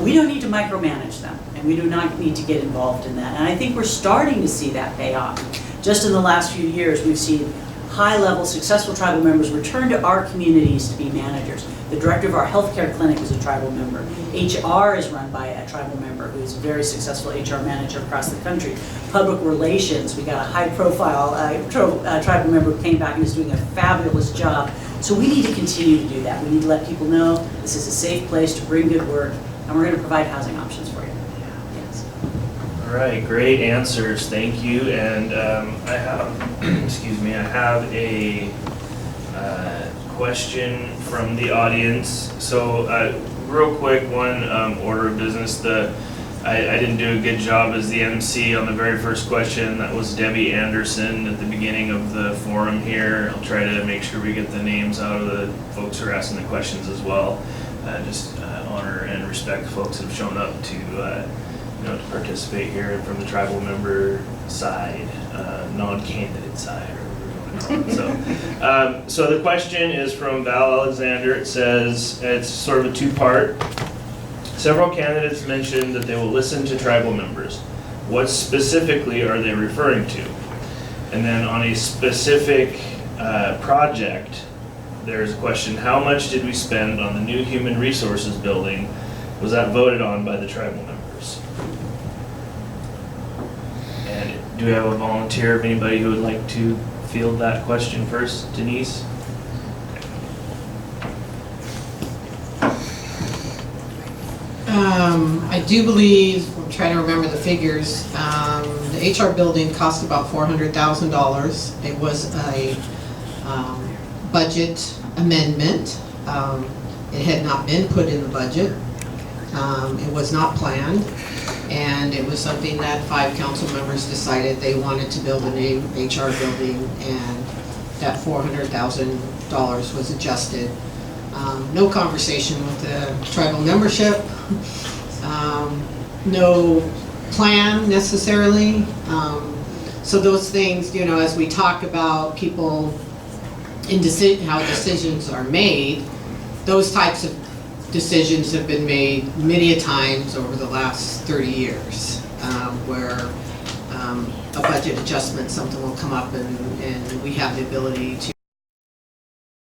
S4: we don't need to micromanage them, and we do not need to get involved in that. And I think we're starting to see that pay off. Just in the last few years, we've seen high-level, successful tribal members return to our communities to be managers. The director of our healthcare clinic is a tribal member. HR is run by a tribal member who is a very successful HR manager across the country. Public relations, we got a high-profile tribal member who came back and is doing a fabulous job. So we need to continue to do that. We need to let people know this is a safe place to bring good work, and we're going to provide housing options for you. Yes.
S1: All right, great answers, thank you. And I have, excuse me, I have a question from the audience. So real quick, one order of business. I didn't do a good job as the MC on the very first question. That was Debbie Anderson at the beginning of the forum here. I'll try to make sure we get the names out of the folks who are asking the questions as well. Just honor and respect the folks that have shown up to to participate here from the tribal member side, non-candidate side, or whatever you want to call it. So the question is from Val Alexander. It says, it's sort of a two-part. Several candidates mentioned that they will listen to tribal members. What specifically are they referring to? And then on a specific project, there's a question, how much did we spend on the new human resources building? Was that voted on by the tribal members? And do we have a volunteer of anybody who would like to field that question first? Denise?
S2: I do believe, I'm trying to remember the figures, the HR building cost about $400,000. It was a budget amendment. It had not been put in the budget. It was not planned. And it was something that 5 council members decided they wanted to build a new HR building, and that $400,000 was adjusted. No conversation with the tribal membership, no plan necessarily. So those things, you know, as we talk about people in how decisions are made, those types of decisions have been made many a times over the last 30 years, where a budget adjustment, something will come up and we have the ability to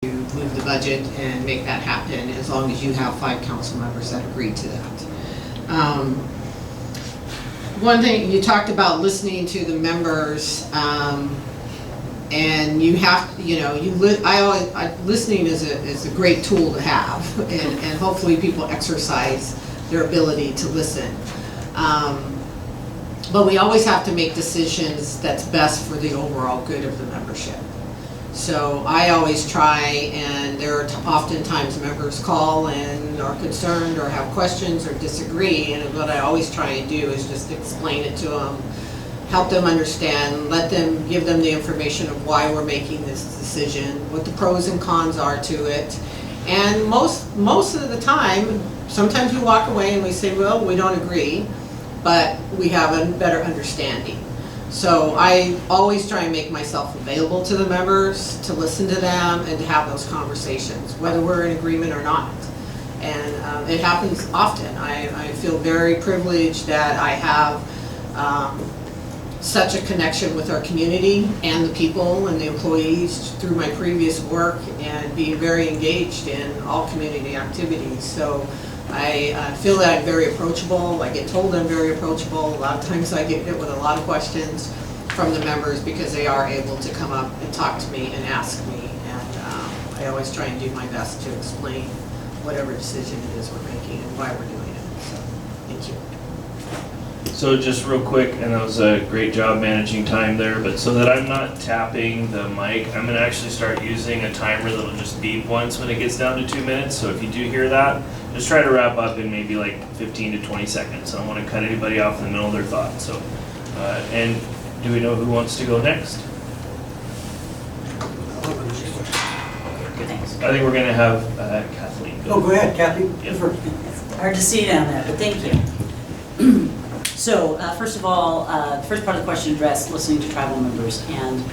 S2: move the budget and make that happen, as long as you have 5 council members that agree to that. One thing, you talked about listening to the members, and you have, you know, listening is a great tool to have, and hopefully people exercise their ability to listen. But we always have to make decisions that's best for the overall good of the membership. So I always try, and there are oftentimes members call and are concerned or have questions or disagree, and what I always try and do is just explain it to them, help them understand, give them the information of why we're making this decision, what the pros and cons are to it. And most of the time, sometimes we walk away and we say, well, we don't agree, but we have a better understanding. So I always try and make myself available to the members, to listen to them and to have those conversations, whether we're in agreement or not. And it happens often. I feel very privileged that I have such a connection with our community and the people and the employees through my previous work, and being very engaged in all community activities. So I feel that I'm very approachable. I get told I'm very approachable. A lot of times I get hit with a lot of questions from the members because they are able to come up and talk to me and ask me. And I always try and do my best to explain whatever decision it is we're making and why we're doing it. So, thank you.
S1: So just real quick, and that was a great job managing time there, but so that I'm not tapping the mic, I'm gonna actually start using a timer that'll just beep once when it gets down to 2 minutes. So if you do hear that, just try to wrap up in maybe like 15 to 20 seconds. I don't wanna cut anybody off in the middle of their thought. So, and do we know who wants to go next?
S4: Thanks.
S1: I think we're gonna have Kathleen go.
S7: Oh, go ahead, Kathy.
S1: Yep.
S4: Hard to see down there, but thank you. So, first of all, the first part of the question addressed listening to tribal members, and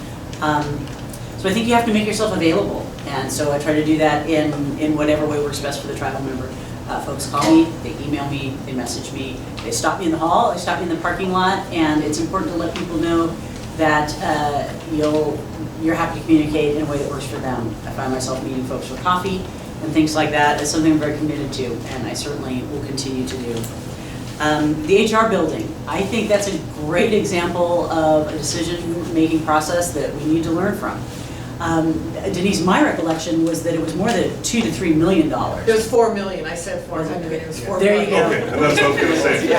S4: so I think you have to make yourself available, and so I try to do that in whatever way works best for the tribal member. Folks call me, they email me, they message me, they stop me in the hall, they stop me in the parking lot, and it's important to let people know that you're happy to communicate in a way that works for them. I find myself meeting folks for coffee and things like that. It's something I'm very committed to, and I certainly will continue to do. The HR building, I think that's a great example of a decision-making process that we need to learn from. Denise, my recollection was that it was more than $2 to $3 million.
S2: It was $4 million. I said 400. It was 4
S4: There
S2: million.
S4: you go.
S5: Okay, and that's what I was gonna say.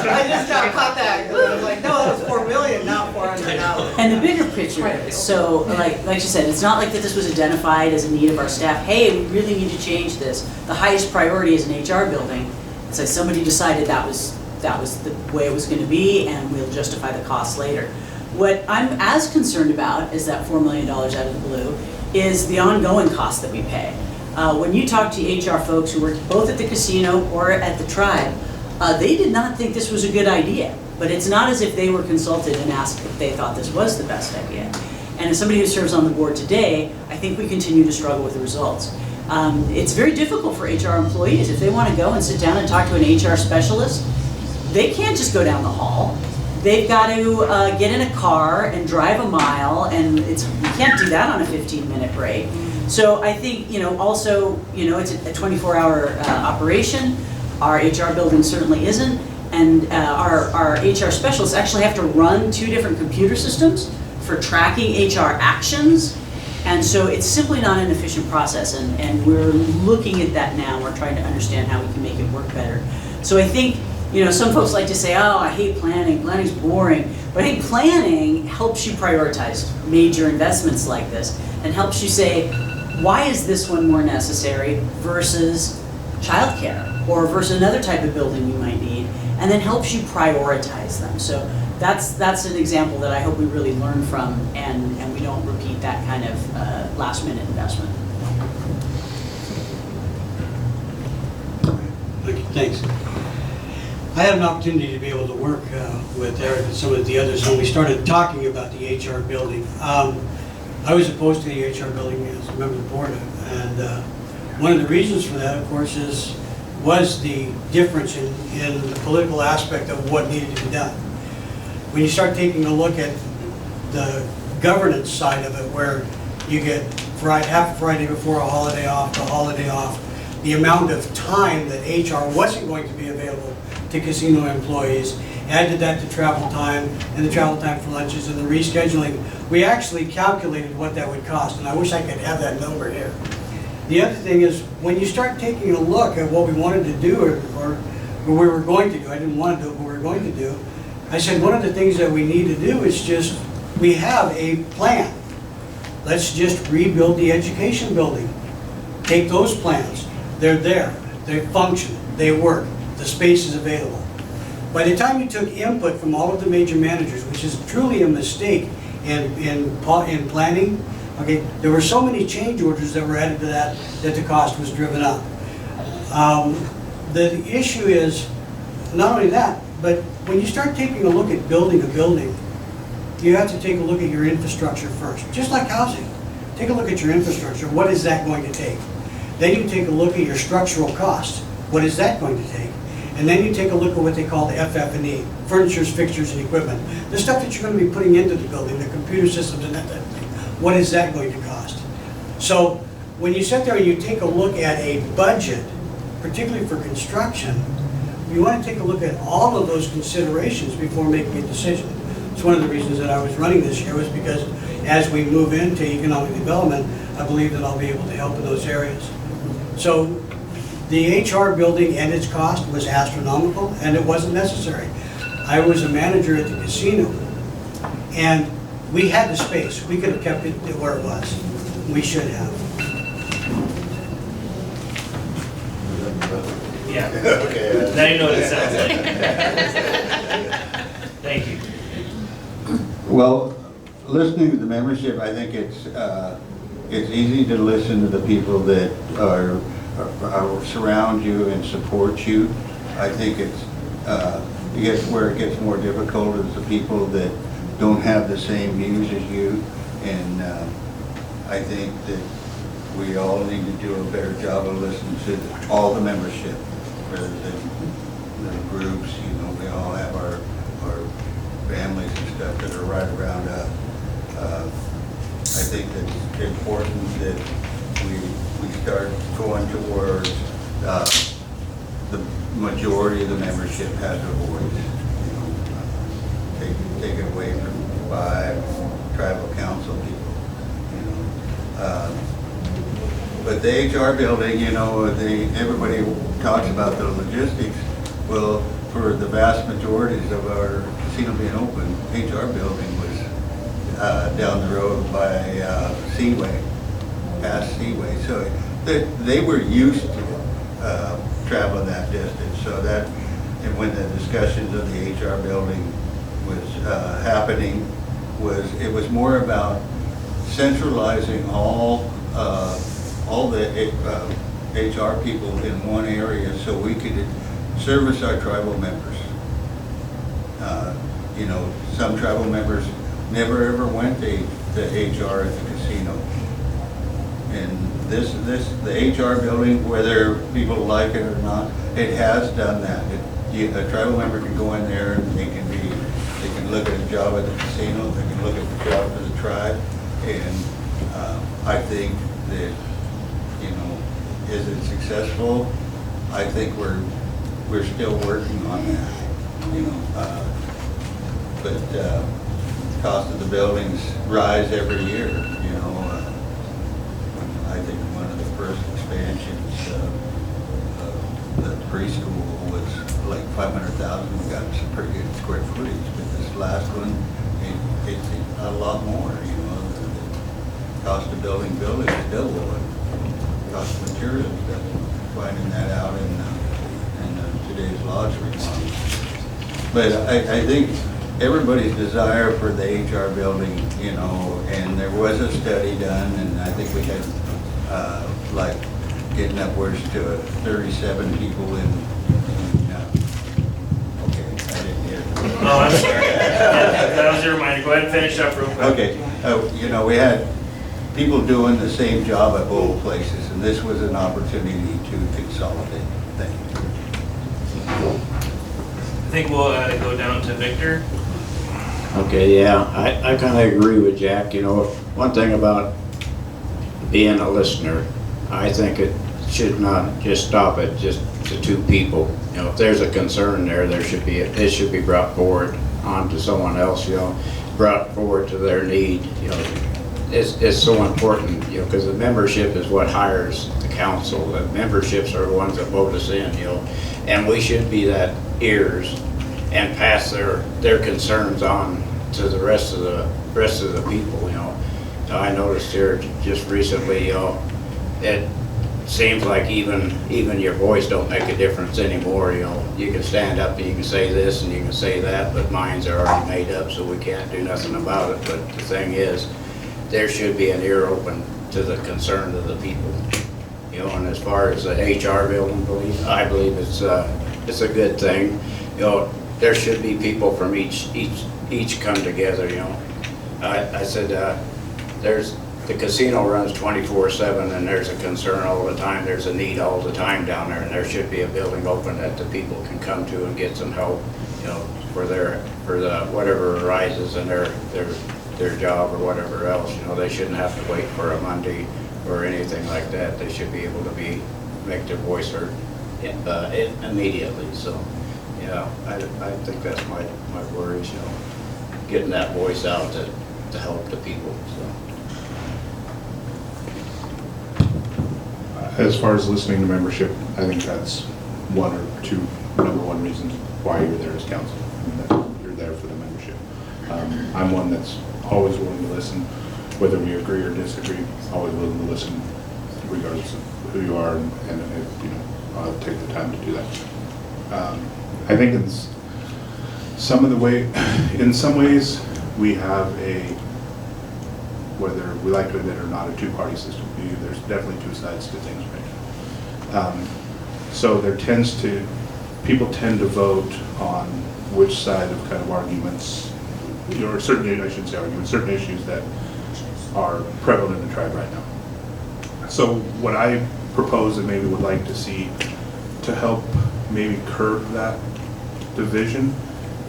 S2: I just now caught that. I was like, no, that was 4 million, not 400,000.
S4: And the bigger picture is, so like you said, it's not like that this was identified as a need of our staff. Hey, we really need to change this. The highest priority is an HR building. So somebody decided that was the way it was going to be, and we'll justify the cost later. What I'm as concerned about is that $4 million out of the blue is the ongoing cost that we pay. When you talk to HR folks who work both at the casino or at the tribe, they did not think this was a good idea. But it's not as if they were consulted and asked if they thought this was the best idea. And as somebody who serves on the board today, I think we continue to struggle with the results. It's very difficult for HR employees. If they want to go and sit down and talk to an HR specialist, they can't just go down the hall. they've got to get in a car and drive a mile, and you can't do that on a 15-minute break. So I think, also, it's a 24-hour operation. Our HR building certainly isn't, and our HR specialists actually have to run 2 different computer systems for tracking HR actions, and so it's simply not an efficient process, and we're looking at that now. We're trying to understand how we can make it work better. So I think, some folks like to say, oh, I hate planning, planning's boring, but I think planning helps you prioritize major investments like this, and helps you say, why is this one more necessary versus childcare, or versus another type of building you might need, and then helps you prioritize them. So that's an example that I hope we really learn from, and we don't repeat that kind of last minute investment.
S7: Okay, thanks. I had an opportunity to be able to work with Eric and some of the others when we started talking about the HR building. I was opposed to the HR building as a member of the board, and one of the reasons for that, of course, was the difference in the political aspect of what needed to be done. When you start taking a look at the governance side of it, where you get half a Friday before a holiday off, the holiday off, the amount of time that HR wasn't going to be available to casino employees, added that to travel time, and the travel time for lunches, and the rescheduling, we actually calculated what that would cost, and I wish I could have that number here. The other thing is, when you start taking a look at what we wanted to do, or we were going to do, I didn't want to do it, but we were going to do, I said one of the things that we need to do is just, we have a plan. Let's just rebuild the education building. Take those plans. They're there. They function. They work. The space is available. By the time you took input from all of the major managers, which is truly a mistake in planning, okay, there were so many change orders that were added to that the cost was driven up. The issue is not only that, but when you start taking a look at building a building, you have to take a look at your infrastructure first, just like housing. Take a look at your infrastructure. What is that going to take? Then you take a look at your structural cost. What is that going to take? And then you take a look at what they call the FF&E, furnitures, fixtures, and equipment. The stuff that you're going to be putting into the building, the computer systems and that type of thing. What is that going to cost? So when you sit there and you take a look at a budget, particularly for construction, you want to take a look at all of those considerations before making a decision. It's one of the reasons that I was running this year, was because as we move into economic development, I believe that I'll be able to help in those areas. So the HR building and its cost was astronomical, and it wasn't necessary. I was a manager at the casino, and we had the space. We could have kept it where it was. We should have.
S1: Yeah.
S3: Okay.
S1: Now you know what it sounds like. Thank you.
S3: Well, listening to the membership, I think it's easy to listen to the people that are surround you and support you. I think where it gets more difficult is the people that don't have the same views as you, and I think that we all need to do a better job of listening to all the membership, rather than the groups. We all have our families and stuff that are right around us. I think that it's important that we start going towards the majority of the membership has a voice. Take it away from 5 tribal council people. But the HR building, everybody talks about the logistics. Well, for the vast majorities of our casino being open, HR building was down the road by Seaway, past Seaway. So they were used to traveling that distance. So that, and when the discussions of the HR building was happening, it was more about centralizing all the HR people in one area so we could service our tribal members. Some tribal members never ever went to HR at the casino. And the HR building, whether people like it or not, it has done that. A tribal member can go in there and they can can look at a job at the casino, they can look at the job for the tribe, and I think that, you know, is it successful? I think we're still working on that, you know. But cost of the buildings rise every year, you know. I think one of the first expansions, the preschool was like 500,000. We got some pretty good square footage, but this last one, it's a lot more, you know. The cost of building buildings is double, and cost of materials double. Finding that out in today's laws reform. But I think everybody's desire for the HR building, you know, and there was a study done, and I think we had like getting upwards to 37 people in okay, I didn't hear.
S1: Oh, I'm sorry. That was your reminder. Go ahead and finish up real quick.
S3: Okay, you know, we had people doing the same job at both places, and this was an opportunity to consolidate. Thank you.
S1: I think we'll go down to Victor.
S6: Okay, yeah, I kind of agree with Jack. You know, one thing about being a listener, I think it should not just stop at just the two people. You know, if there's a concern there, it should be brought forward onto someone else, you know, brought forward to their need, you know. It's so important, you know, because the membership is what hires the council. The memberships are the ones that vote us in, you know, and we should be that ears and pass their concerns on to the rest of the people, you know. I noticed here just recently, you know, it seems like even your voice don't make a difference anymore, you know. You can stand up and you can say this and you can say that, but minds are already made up, so we can't do nothing about it. But the thing is, there should be an ear open to the concern of the people, you know. And as far as the HR building, I believe it's a good thing, you know. There should be people from each come together, you know. I said there's the casino runs 24/7, and there's a concern all the time. There's a need all the time down there, and there should be a building open that the people can come to and get some help, you know, for the whatever arises in their job or whatever else. You know, they shouldn't have to wait for a Monday or anything like that. They should be able to make their voice heard immediately. So, yeah, I think that's my worries, you know, getting that voice out to help the people. So.
S5: As far as listening to membership, I think that's one or two number one reasons why you're there as council. I mean, that you're there for the membership. I'm one that's always willing to listen, whether we agree or disagree. Always willing to listen, regardless of who you are, and you know, I'll take the time to do that. I think in some ways we have whether we like to admit it or not, a two-party system. There's definitely two sides to things right now. So people tend to vote on which side of kind of arguments, or certain, I shouldn't say arguments, certain issues that are prevalent in the tribe right now. So what I propose and maybe would like to see to help maybe curb that division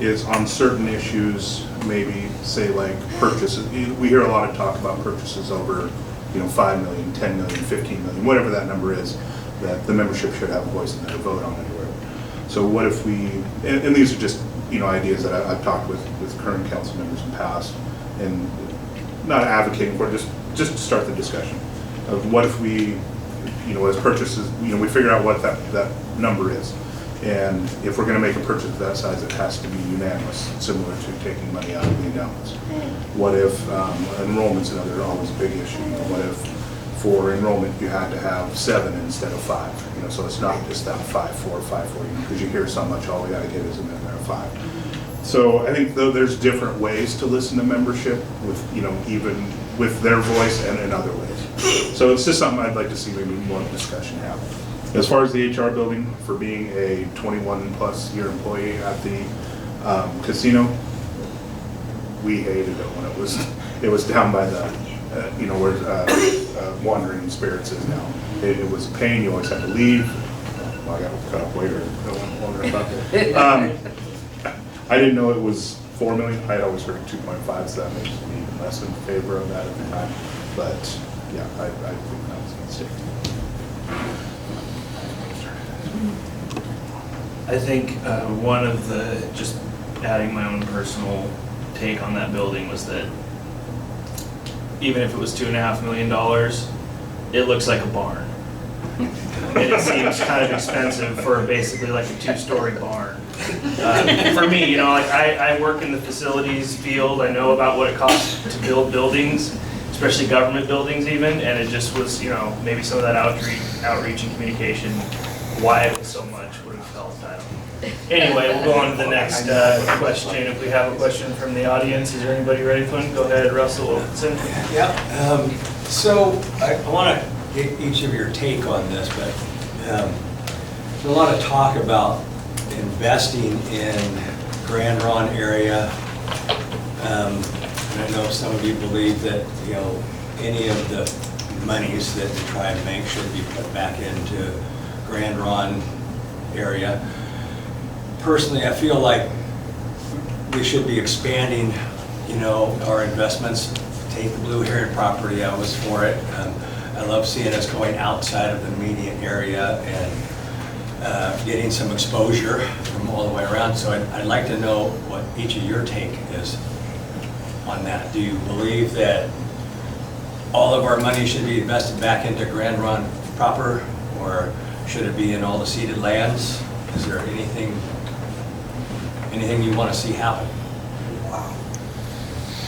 S5: is on certain issues, maybe say like purchases. We hear a lot of talk about purchases over, you know, 5 million, 10 million, 15 million, whatever that number is, that the membership should have a voice in there, vote on it or whatever. So what if we, and these are just, you know, ideas that I've talked with current council members in the past, and not advocating for, just to start the discussion of what if we, you know, as purchases, you know, we figure out what that number is. And if we're going to make a purchase of that size, it has to be unanimous, similar to taking money out of the endowments. What if enrollment's another always a big issue? You know, what if for enrollment you had to have 7 instead of 5? You know, so it's not just that 5-4, 5-4, you know, because you hear so much, all we got to get is a minute of 5. So I think though there's different ways to listen to membership, with, you know, even with their voice and in other ways. So it's just something I'd like to see maybe more discussion happen. As far as the HR building, for being a 21+ year employee at the casino, we hated it when it was down by the, you know, where Wandering Spirits is now. It was a pain. You always had to leave. Well, I got cut up later. I didn't know it was 4 million. I had always heard 2.5, so that makes me less in favor of that at the time. But yeah, I think that was a mistake.
S1: I think one of the, just adding my own personal take on that building was that even if it was $2.5 million, it looks like a barn. And it seems kind of expensive for basically like a 2-story barn. For me, you know, like I work in the facilities field, I know about what it costs to build buildings, especially government buildings even, and it just was, you know, maybe some of that outreach and communication, why it was so much would have helped, I don't know. Anyway, we'll go on to the next question. If we have a question from the audience, is there anybody ready for one? Go ahead, Russell Wilkinson.
S10: Yeah, so I want to get each of your take on this, but there's a lot of talk about investing in Grand Ronde area. And I know some of you believe that, you know, any of the monies that the tribe makes should be put back into Grand Ronde area. Personally, I feel like we should be expanding, you know, our investments. Take the Blue Heron property, I was for it. I love seeing us going outside of the immediate area and getting some exposure from all the way around. So I'd like to know what each of your take is on that. Do you believe that all of our money should be invested back into Grand Ronde proper, or should it be in all the ceded lands? Is there anything you want to see happen?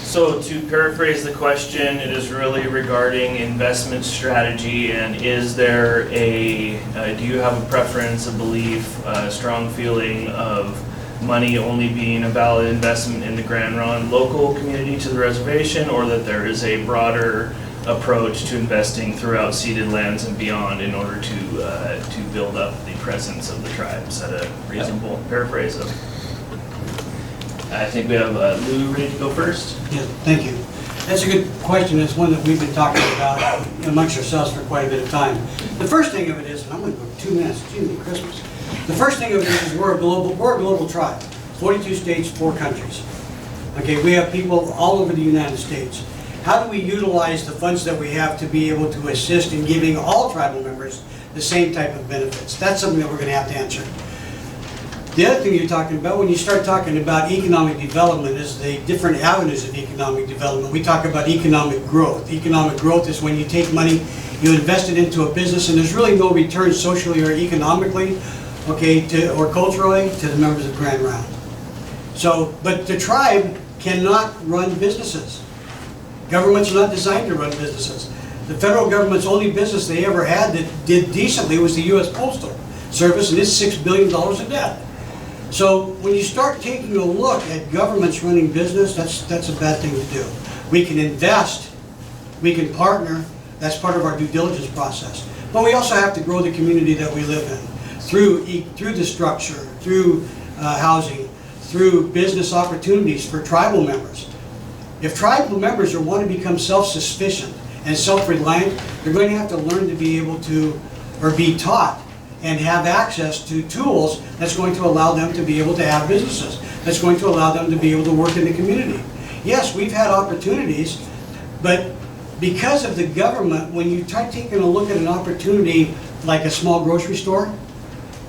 S1: So to paraphrase the question, it is really regarding investment strategy, and is there a, do you have a preference, a belief, a strong feeling of money only being a valid investment in the Grand Ronde local community to the reservation, or that there is a broader approach to investing throughout ceded lands and beyond in order to build up the presence of the tribe? Is that a reasonable paraphrase of? I think we have Lou ready to go first.
S7: Yeah, thank you. That's a good question. It's one that we've been talking about amongst ourselves for quite a bit of time. The first thing of it is, and I'm going to go 2 minutes, Jimmy, Christmas. The first thing of it is we're a global tribe. 42 states, 4 countries. Okay, we have people all over the United States. How do we utilize the funds that we have to be able to assist in giving all tribal members the same type of benefits? That's something that we're going to have to answer. The other thing you're talking about, when you start talking about economic development, is the different avenues of economic development. We talk about economic growth. Economic growth is when you take money, you invest it into a business, and there's really no return socially or economically, okay, or culturally to the members of Grand Ronde. So, but the tribe cannot run businesses. Governments are not designed to run businesses. The federal government's only business they ever had that did decently was the U.S. Postal Service, and it's $6 billion in debt. So when you start taking a look at governments running business, that's a bad thing to do. We can invest, we can partner, that's part of our due diligence process. But we also have to grow the community that we live in through the structure, through housing, through business opportunities for tribal members. If tribal members want to become self-sufficient and self-reliant, they're going to have to learn to be able to, or be taught, and have access to tools that's going to allow them to be able to have businesses, that's going to allow them to be able to work in the community. Yes, we've had opportunities, but because of the government, when you try taking a look at an opportunity like a small grocery store,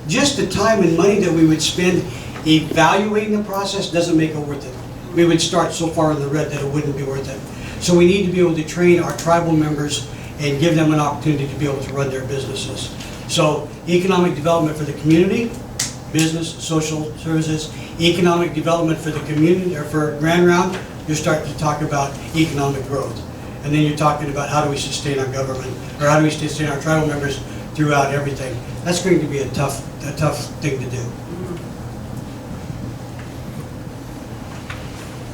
S7: just the time and money that we would spend evaluating the process doesn't make it worth it. We would start so far in the red that it wouldn't be worth it. So we need to be able to train our tribal members and give them an opportunity to be able to run their businesses. So economic development for the community, business, social services, economic development for the community, or for Grand Ronde, you're starting to talk about economic growth. And then you're talking about how do we sustain our government, or how do we sustain our tribal members throughout everything. That's going to be a tough thing to do.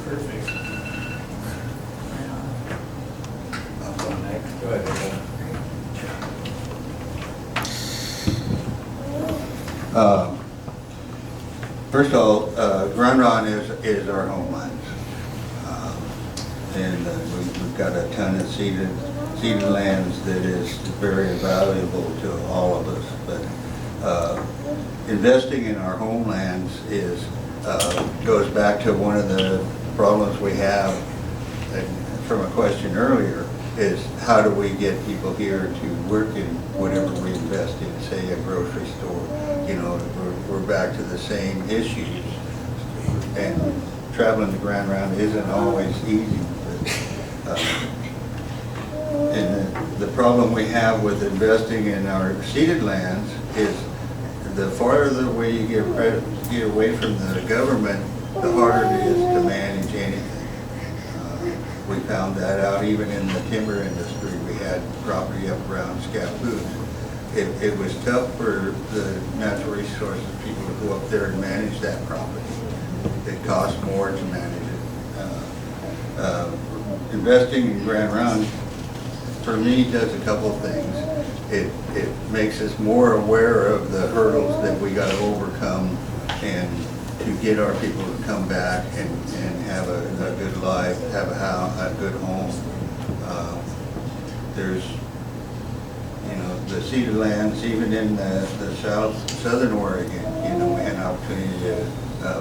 S1: Perfect.
S10: I'll go next. Go ahead.
S3: First of all, Grand Ronde is our homeland. And we've got a ton of ceded lands that is very valuable to all of us. But investing in our homelands is goes back to one of the problems we have, and from a question earlier, is how do we get people here to work in whatever we invest in, say a grocery store? You know, we're back to the same issues. And traveling the Grand Round isn't always easy. But, and the problem we have with investing in our ceded lands is the farther we get away from the government, the harder it is to manage anything. We found that out even in the timber industry. We had property up around Scappoose. It was tough for the natural resources people to go up there and manage that property. It cost more to manage it. Investing in Grand Round, for me, does a couple of things. It makes us more aware of the hurdles that we got to overcome and to get our people to come back and have a good life, have a house, a good home. There's, you know, the ceded lands, even in the southern Oregon, you know, we had an opportunity to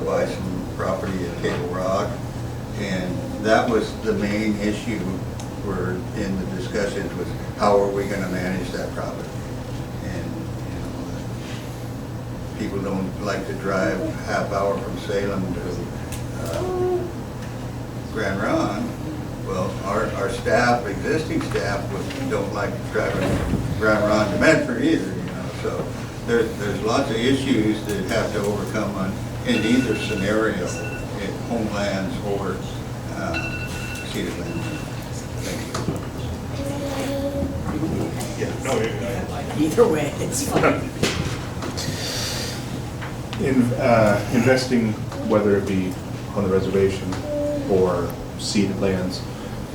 S3: buy some property at Table Rock, and that was the main issue in the discussions was how are we going to manage that property. And you know, people don't like to drive half hour from Salem to Grand Ronde. Well, our staff, existing staff, don't like driving from Grand Ronde to Medford either. You know, so there's lots of issues that have to overcome in either scenario, in homelands or ceded land.
S5: Yeah, no,
S2: Either way, it's fine.
S5: investing, whether it be on the reservation or ceded lands,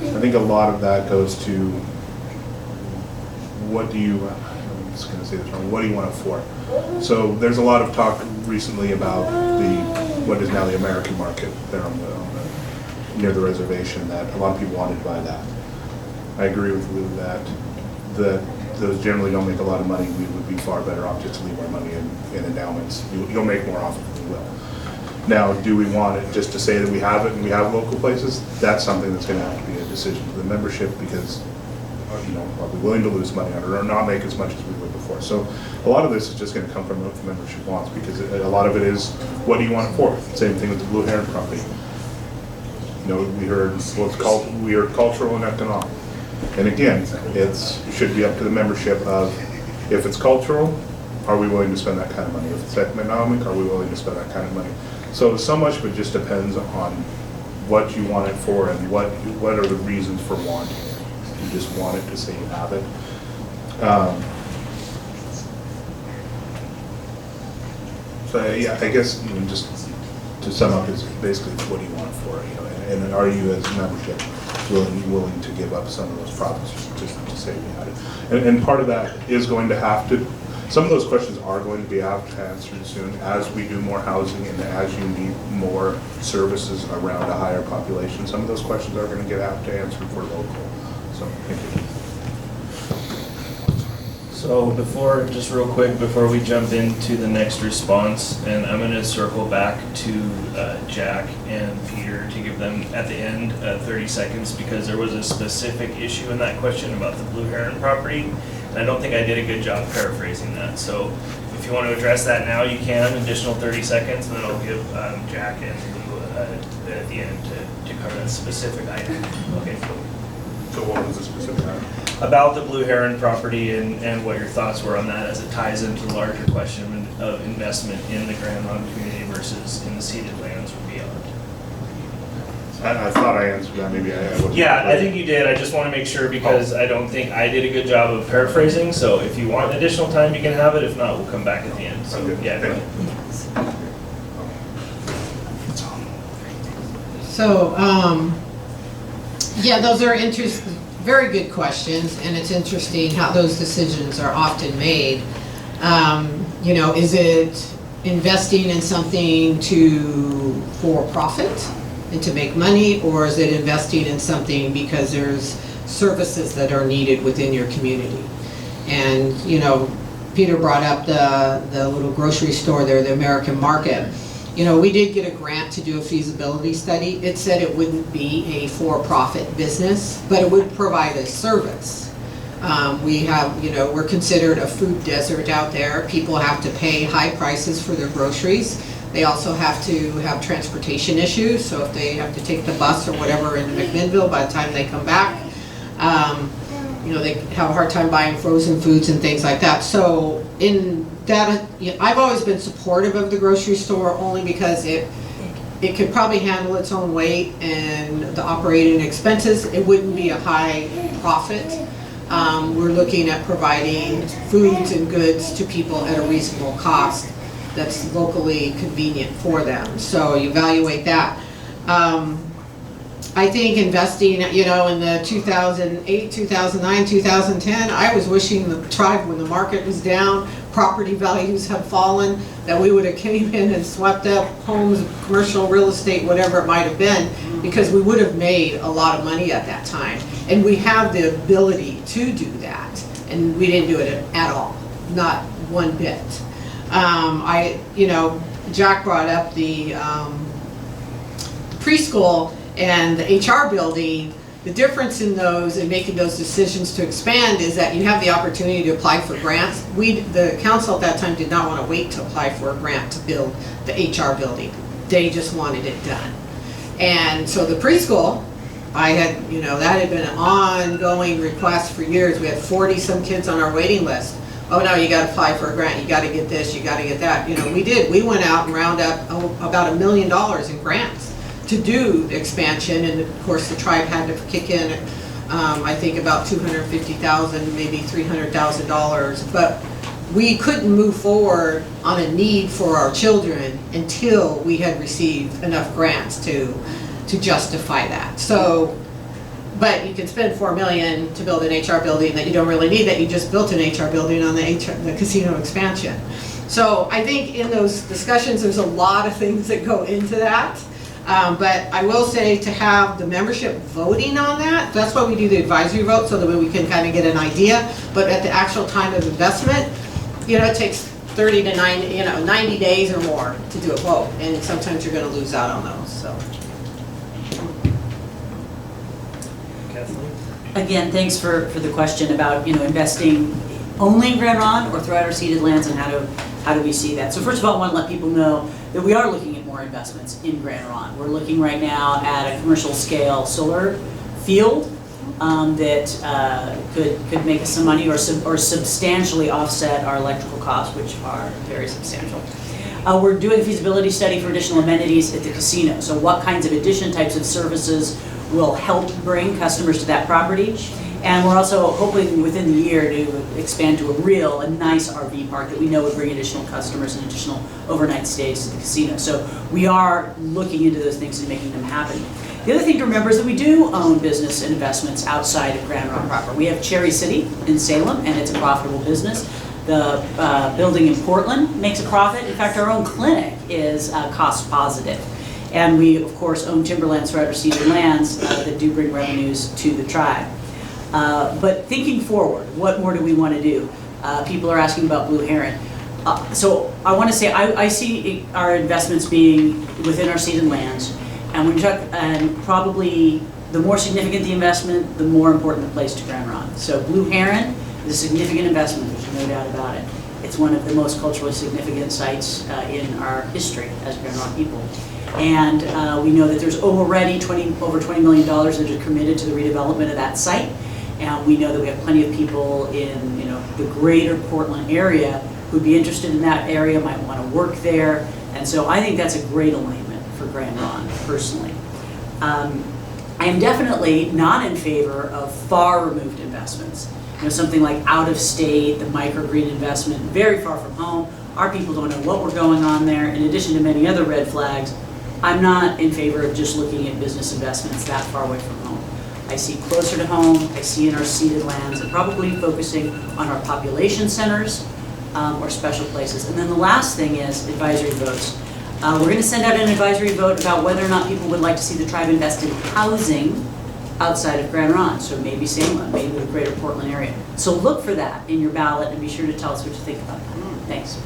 S5: I think a lot of that goes to what do you, I'm just going to say this wrong, what do you want it for? So there's a lot of talk recently about what is now the American market there near the reservation, that a lot of people wanted to buy that. I agree with Lou that those generally don't make a lot of money. We would be far better off just to leave our money in endowments. You'll make more off of it than we will. Now, do we want it just to say that we have it and we have local places? That's something that's going to have to be a decision for the membership, because you know, are we willing to lose money on it or not make as much as we would before? So a lot of this is just going to come from what the membership wants, because a lot of it is, what do you want it for? Same thing with the Blue Heron property. You know, we heard cultural and economic. And again, it should be up to the membership of, if it's cultural, are we willing to spend that kind of money? If it's economic, are we willing to spend that kind of money? So much of it just depends on what you want it for and what are the reasons for wanting it. You just want it to say you have it. So yeah, I guess just to sum up is basically what do you want it for, you know, and are you as a membership willing to give up some of those profits just to say we had it? And part of that is going to have to, some of those questions are going to be answered soon as we do more housing and as you need more services around a higher population. Some of those questions are going to have to answer for local. So thank you.
S1: So just real quick, before we jump into the next response, and I'm going to circle back to Jack and Peter to give them at the end 30 seconds, because there was a specific issue in that question about the Blue Heron property, and I don't think I did a good job paraphrasing that. So if you want to address that now, you can, additional 30 seconds, and then I'll give Jack and Lou at the end to cover that specific item. Okay.
S5: So what was the specific item?
S1: About the Blue Heron property and what your thoughts were on that as it ties into the larger question of investment in the Grand Ronde community versus in the ceded lands or beyond.
S5: I thought I answered that, maybe I wasn't.
S1: Yeah, I think you did. I just want to make sure, because I don't think I did a good job of paraphrasing. So if you want additional time, you can have it. If not, we'll come back at the end. So yeah, go ahead.
S2: So, yeah, those are very good questions, and it's interesting how those decisions are often made. You know, is it investing in something for profit and to make money, or is it investing in something because there's services that are needed within your community? And, you know, Peter brought up the little grocery store there, the American Market. we did get a grant to do a feasibility study. It said it wouldn't be a for-profit business, but it would provide a service. We're considered a food desert out there. People have to pay high prices for their groceries. They also have to have transportation issues, so if they have to take the bus or whatever in McMinnville, by the time they come back, they have a hard time buying frozen foods and things like that. So in that, I've always been supportive of the grocery store only because it could probably handle its own weight and the operating expenses. It wouldn't be a high profit. We're looking at providing foods and goods to people at a reasonable cost that's locally convenient for them. So you evaluate that. I think investing, in the 2008, 2009, 2010, I was wishing the tribe, when the market was down, property values have fallen, that we would have came in and swept up homes, commercial real estate, whatever it might have been, because we would have made a lot of money at that time. And we have the ability to do that, and we didn't do it at all, not one bit. Jack brought up the preschool and the HR building. The difference in those and making those decisions to expand is that you have the opportunity to apply for grants. The council at that time did not want to wait to apply for a grant to build the HR building. They just wanted it done. And so the preschool, that had been an ongoing request for years. We had 40 some kids on our waiting list. Oh no, you got to apply for a grant, you got to get this, you got to get that. We did. We went out and round up about $1 million in grants to do expansion, and of course the tribe had to kick in, I think about $250,000, maybe $300,000, but we couldn't move forward on a need for our children until we had received enough grants to justify that. So, but you can spend $4 million to build an HR building that you don't really need, that you just built an HR building on the casino expansion. So I think in those discussions there's a lot of things that go into that. But I will say, to have the membership voting on that's why we do the advisory vote, so that we can kind of get an idea. But at the actual time of investment, it takes 30 to 90 days or more to do a vote, and sometimes you're going to lose out on those. So,
S1: Kathleen?
S4: Again, thanks for the question about, investing only in Grand Ronde or throughout our ceded lands, and how do we see that? So first of all, I want to let people know that we are looking at more investments in Grand Ronde. We're looking right now at a commercial scale solar field that could make us some money or substantially offset our electrical costs, which are very substantial. We're doing a feasibility study for additional amenities at the casino. So what kinds of types of services will help bring customers to that property. And we're also hoping within the year to expand to a nice RV park that we know would bring additional customers and additional overnight stays to the casino. So we are looking into those things and making them happen. The other thing to remember is that we do own business and investments outside of Grand Ronde proper. We have Cherry City in Salem, and it's a profitable business. The building in Portland makes a profit. In fact, our own clinic is cost positive. And we, of course, own timberlands throughout our ceded lands that do bring revenues to the tribe. But thinking forward, what more do we want to do? People are asking about Blue Heron. So I want to say I see our investments being within our ceded lands, and probably the more significant the investment, the more important the place to Grand Ronde. So Blue Heron is a significant investment, there's no doubt about it. It's one of the most culturally significant sites in our history as Grand Ronde people. And we know that there's already over $20 million that are committed to the redevelopment of that site. And we know that we have plenty of people in the greater Portland area who'd be interested in that area, might want to work there. And so I think that's a great alignment for Grand Ronde, personally. I am definitely not in favor of far removed investments. Something like out of state, the microgrid investment, very far from home. Our people don't know what we're going on there. In addition to many other red flags, I'm not in favor of just looking at business investments that far away from home. I see closer to home, I see in our ceded lands, and probably focusing on our population centers or special places. And then the last thing is advisory votes. We're going to send out an advisory vote about whether or not people would like to see the tribe invest in housing outside of Grand Ronde, so maybe Salem, maybe the greater Portland area. So look for that in your ballot and be sure to tell us what you think about that. Thanks.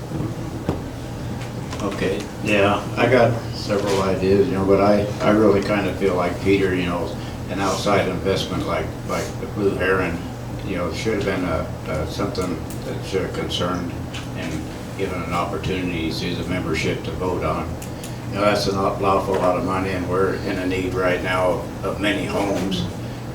S6: Okay, yeah, I got several ideas, but I really kind of feel like Peter, an outside investment like the Blue Heron, should have been something that should have concerned and given an opportunity to the membership to vote on. That's an awful lot of money, and we're in a need right now of many homes,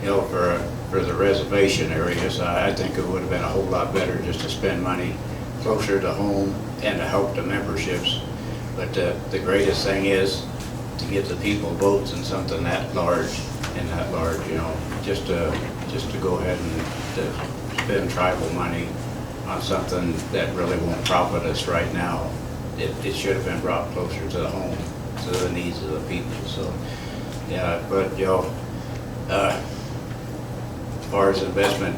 S6: for the reservation areas. I think it would have been a whole lot better just to spend money closer to home and to help the memberships. But the greatest thing is to get the people votes in something that large, just to go ahead and to spend tribal money on something that really won't profit us right now. It should have been brought closer to the home, to the needs of the people. So, yeah, but as far as investment,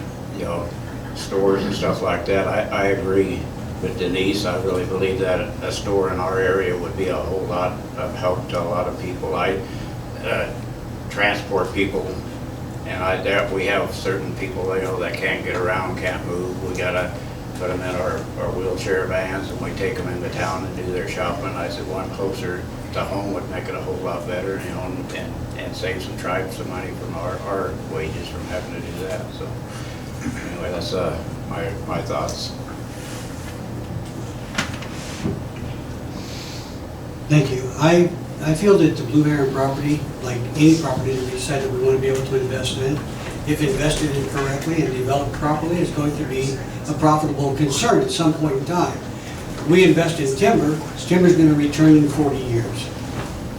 S6: stores and stuff like that, I agree with Denise. I really believe that a store in our area would be a whole lot of help to a lot of people. I transport people, and we have certain people that can't get around, can't move. We gotta put them in our wheelchair vans, and we take them into town and do their shopping. I said one closer to home would make it a whole lot better, and save some tribe some money from our wages from having to do that. So anyway, that's my thoughts.
S7: Thank you. I feel that the Blue Heron property, like any property that we decide that we want to be able to invest in, if invested in correctly and developed properly, is going to be a profitable concern at some point in time. We invest in timber, timber's going to return in 40 years.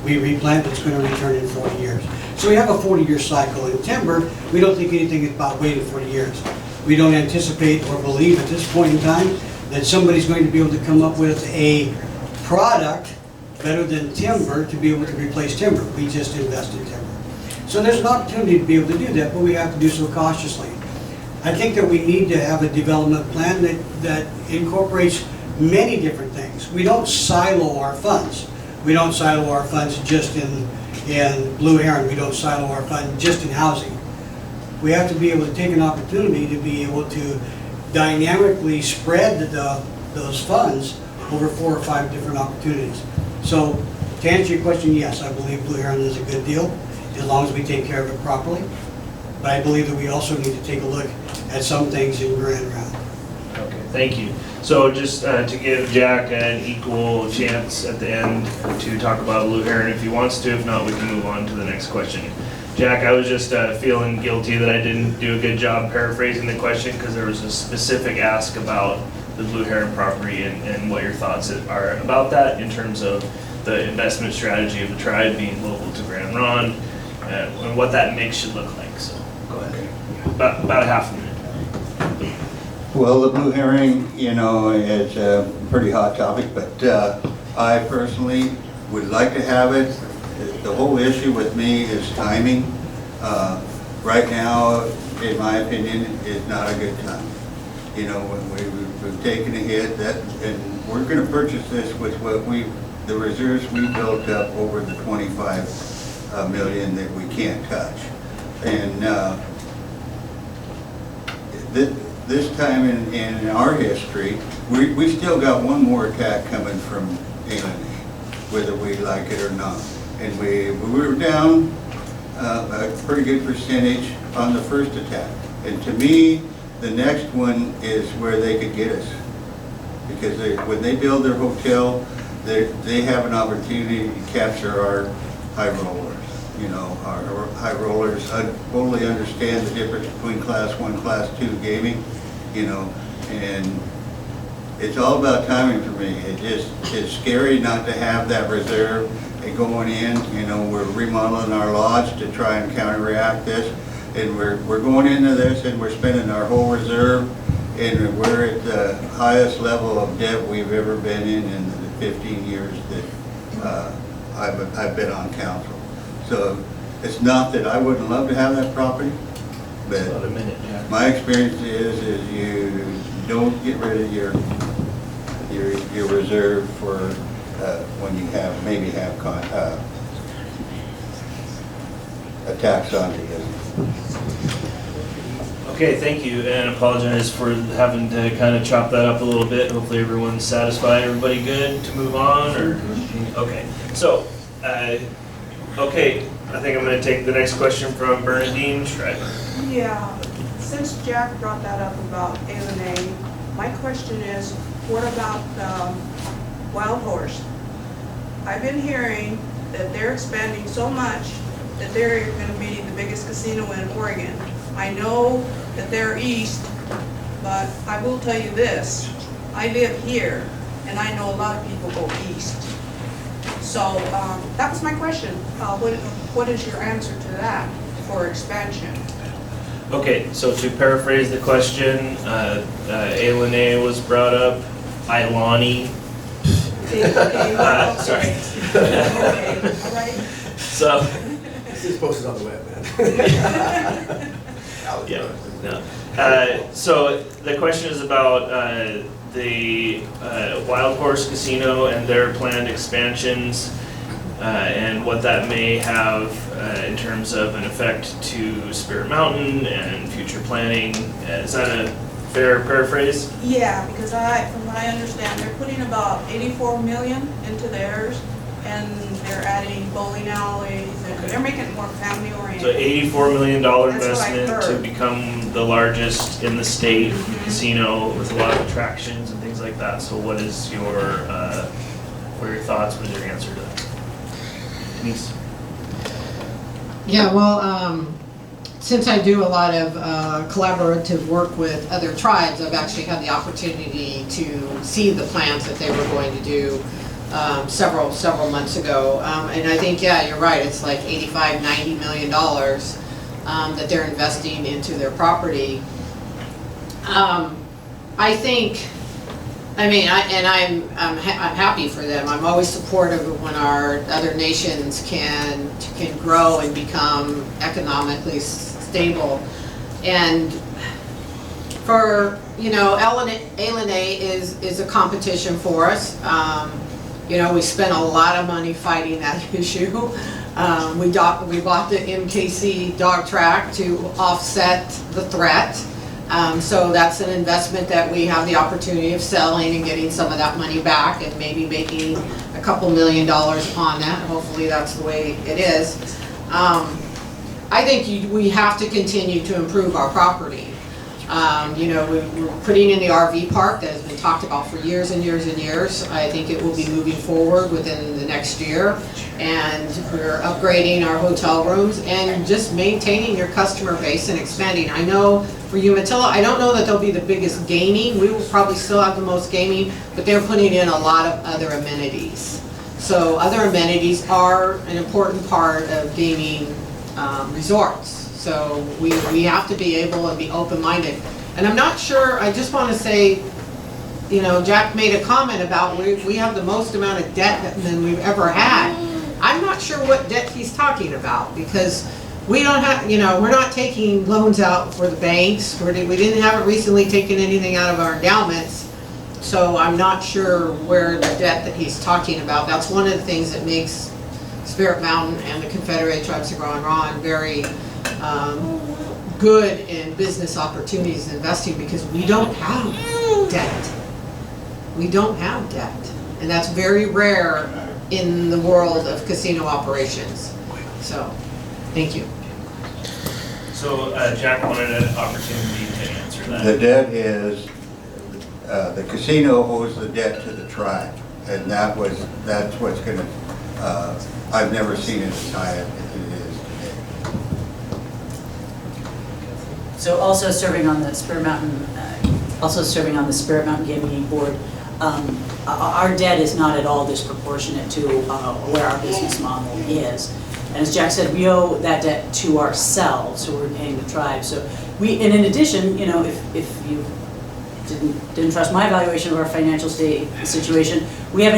S7: We replant, it's going to return in 40 years. So we have a 40-year cycle. In timber, we don't think anything about waiting 40 years. We don't anticipate or believe at this point in time that somebody's going to be able to come up with a product better than timber to be able to replace timber. We just invest in timber. So there's an opportunity to be able to do that, but we have to do so cautiously. I think that we need to have a development plan that incorporates many different things. We don't silo our funds. We don't silo our funds just in Blue Heron. We don't silo our fund just in housing. We have to be able to take an opportunity to be able to dynamically spread those funds over 4 or 5 different opportunities. So to answer your question, yes, I believe Blue Heron is a good deal as long as we take care of it properly. But I believe that we also need to take a look at some things in Grand Round.
S1: Okay, thank you. So just to give Jack an equal chance at the end to talk about Blue Heron if he wants to. If not, we can move on to the next question. Jack, I was just feeling guilty that I didn't do a good job paraphrasing the question because there was a specific ask about the Blue Heron property and what your thoughts are about that in terms of the investment strategy of the tribe being local to Grand Ronde and what that mix should look like. So go ahead. About a half a minute.
S3: Well, the blue herring, is a pretty hot topic, but I personally would like to have it. The whole issue with me is timing. Right now, in my opinion, is not a good time. When we've taken a hit, and we're going to purchase this with the reserves we built up over the 25 million that we can't touch. And this time in our history, we still got one more attack coming from England, whether we like it or not. And we were down a pretty good percentage on the first attack. And to me, the next one is where they could get us. Because when they build their hotel, they have an opportunity to capture our high rollers. Our high rollers totally understand the difference between Class 1, Class 2 gaming, and it's all about timing for me. It's scary not to have that reserve and going in. We're remodeling our lodge to try and counteract this, and we're going into this and we're spending our whole reserve, and we're at the highest level of debt we've ever been in the 15 years that I've been on council. So it's not that I wouldn't love to have that property, but my experience is you don't get rid of your reserve for when you maybe have attacks on you.
S1: Okay, thank you, and apologize for having to kind of chop that up a little bit. Hopefully everyone's satisfied. Everybody good to move on, or? Okay, so, okay, I think I'm gonna take the next question from Bernadine Schreiber.
S11: Yeah, since Jack brought that up about A&A, my question is, what about Wild Horse? I've been hearing that they're expanding so much that they're going to be the biggest casino in Oregon. I know that they're east, but I will tell you this, I live here, and I know a lot of people go east. So that was my question. What is your answer to that for expansion?
S1: Okay, so to paraphrase the question, Ailene was brought up, Ailani. Sorry.
S11: Okay, all right.
S1: So,
S12: This is posted on the web, man.
S1: yeah, no. So the question is about the Wild Horse Casino and their planned expansions and what that may have in terms of an effect to Spirit Mountain and future planning. Is that a fair paraphrase?
S11: Yeah, because from what I understand, they're putting about 84 million into theirs, and they're adding bowling alleys, and they're making it more family oriented.
S1: So $84 million
S11: That's what I
S1: investment to
S11: heard.
S1: become the largest in the state casino with a lot of attractions and things like that. So what is your, what are your thoughts? What is your answer to that? Denise?
S2: Yeah, well, since I do a lot of collaborative work with other tribes, I've actually had the opportunity to see the plans that they were going to do several months ago. And I think, yeah, you're right, it's like $85–90 million that they're investing into their property. I think, I mean, I'm happy for them. I'm always supportive of when our other nations can grow and become economically stable. And for, you know, LNA is a competition for us. You know, we spent a lot of money fighting that issue. We bought the MKC dog track to offset the threat. So that's an investment that we have the opportunity of selling and getting some of that money back and maybe making a couple $1 million on that. Hopefully that's the way it is. I think we have to continue to improve our property. You know, we're putting in the RV park that has been talked about for years and years and years. I think it will be moving forward within the next year. And we're upgrading our hotel rooms and just maintaining your customer base and expanding. I know for Umatilla, I don't know that they'll be the biggest gaming. We will probably still have the most gaming, but they're putting in a lot of other amenities. So other amenities are an important part of gaming resorts. So we have to be able and be open-minded. And I'm not sure, I just want to say, you know, Jack made a comment about we have the most amount of debt than we've ever had. I'm not sure what debt he's talking about, because we don't have, you know, we're not taking loans out for the banks. We haven't recently taken anything out of our endowments. So I'm not sure where the debt that he's talking about. That's one of the things that makes Spirit Mountain and the Confederated Tribes of Grand Ronde very good in business opportunities and investing, because we don't have debt. We don't have debt. And that's very rare in the world of casino operations. So, thank you.
S1: So Jack wanted an opportunity to answer that.
S3: The debt is, the casino owes the debt to the tribe, and that's what's gonna, I've never seen it as high as it is today.
S4: So also serving on the Spirit Mountain, Gaming Board, our debt is not at all disproportionate to where our business model is. And as Jack said, we owe that debt to ourselves, so we're paying the tribe. So and in addition, you know, if you didn't trust my evaluation of our financial situation, we have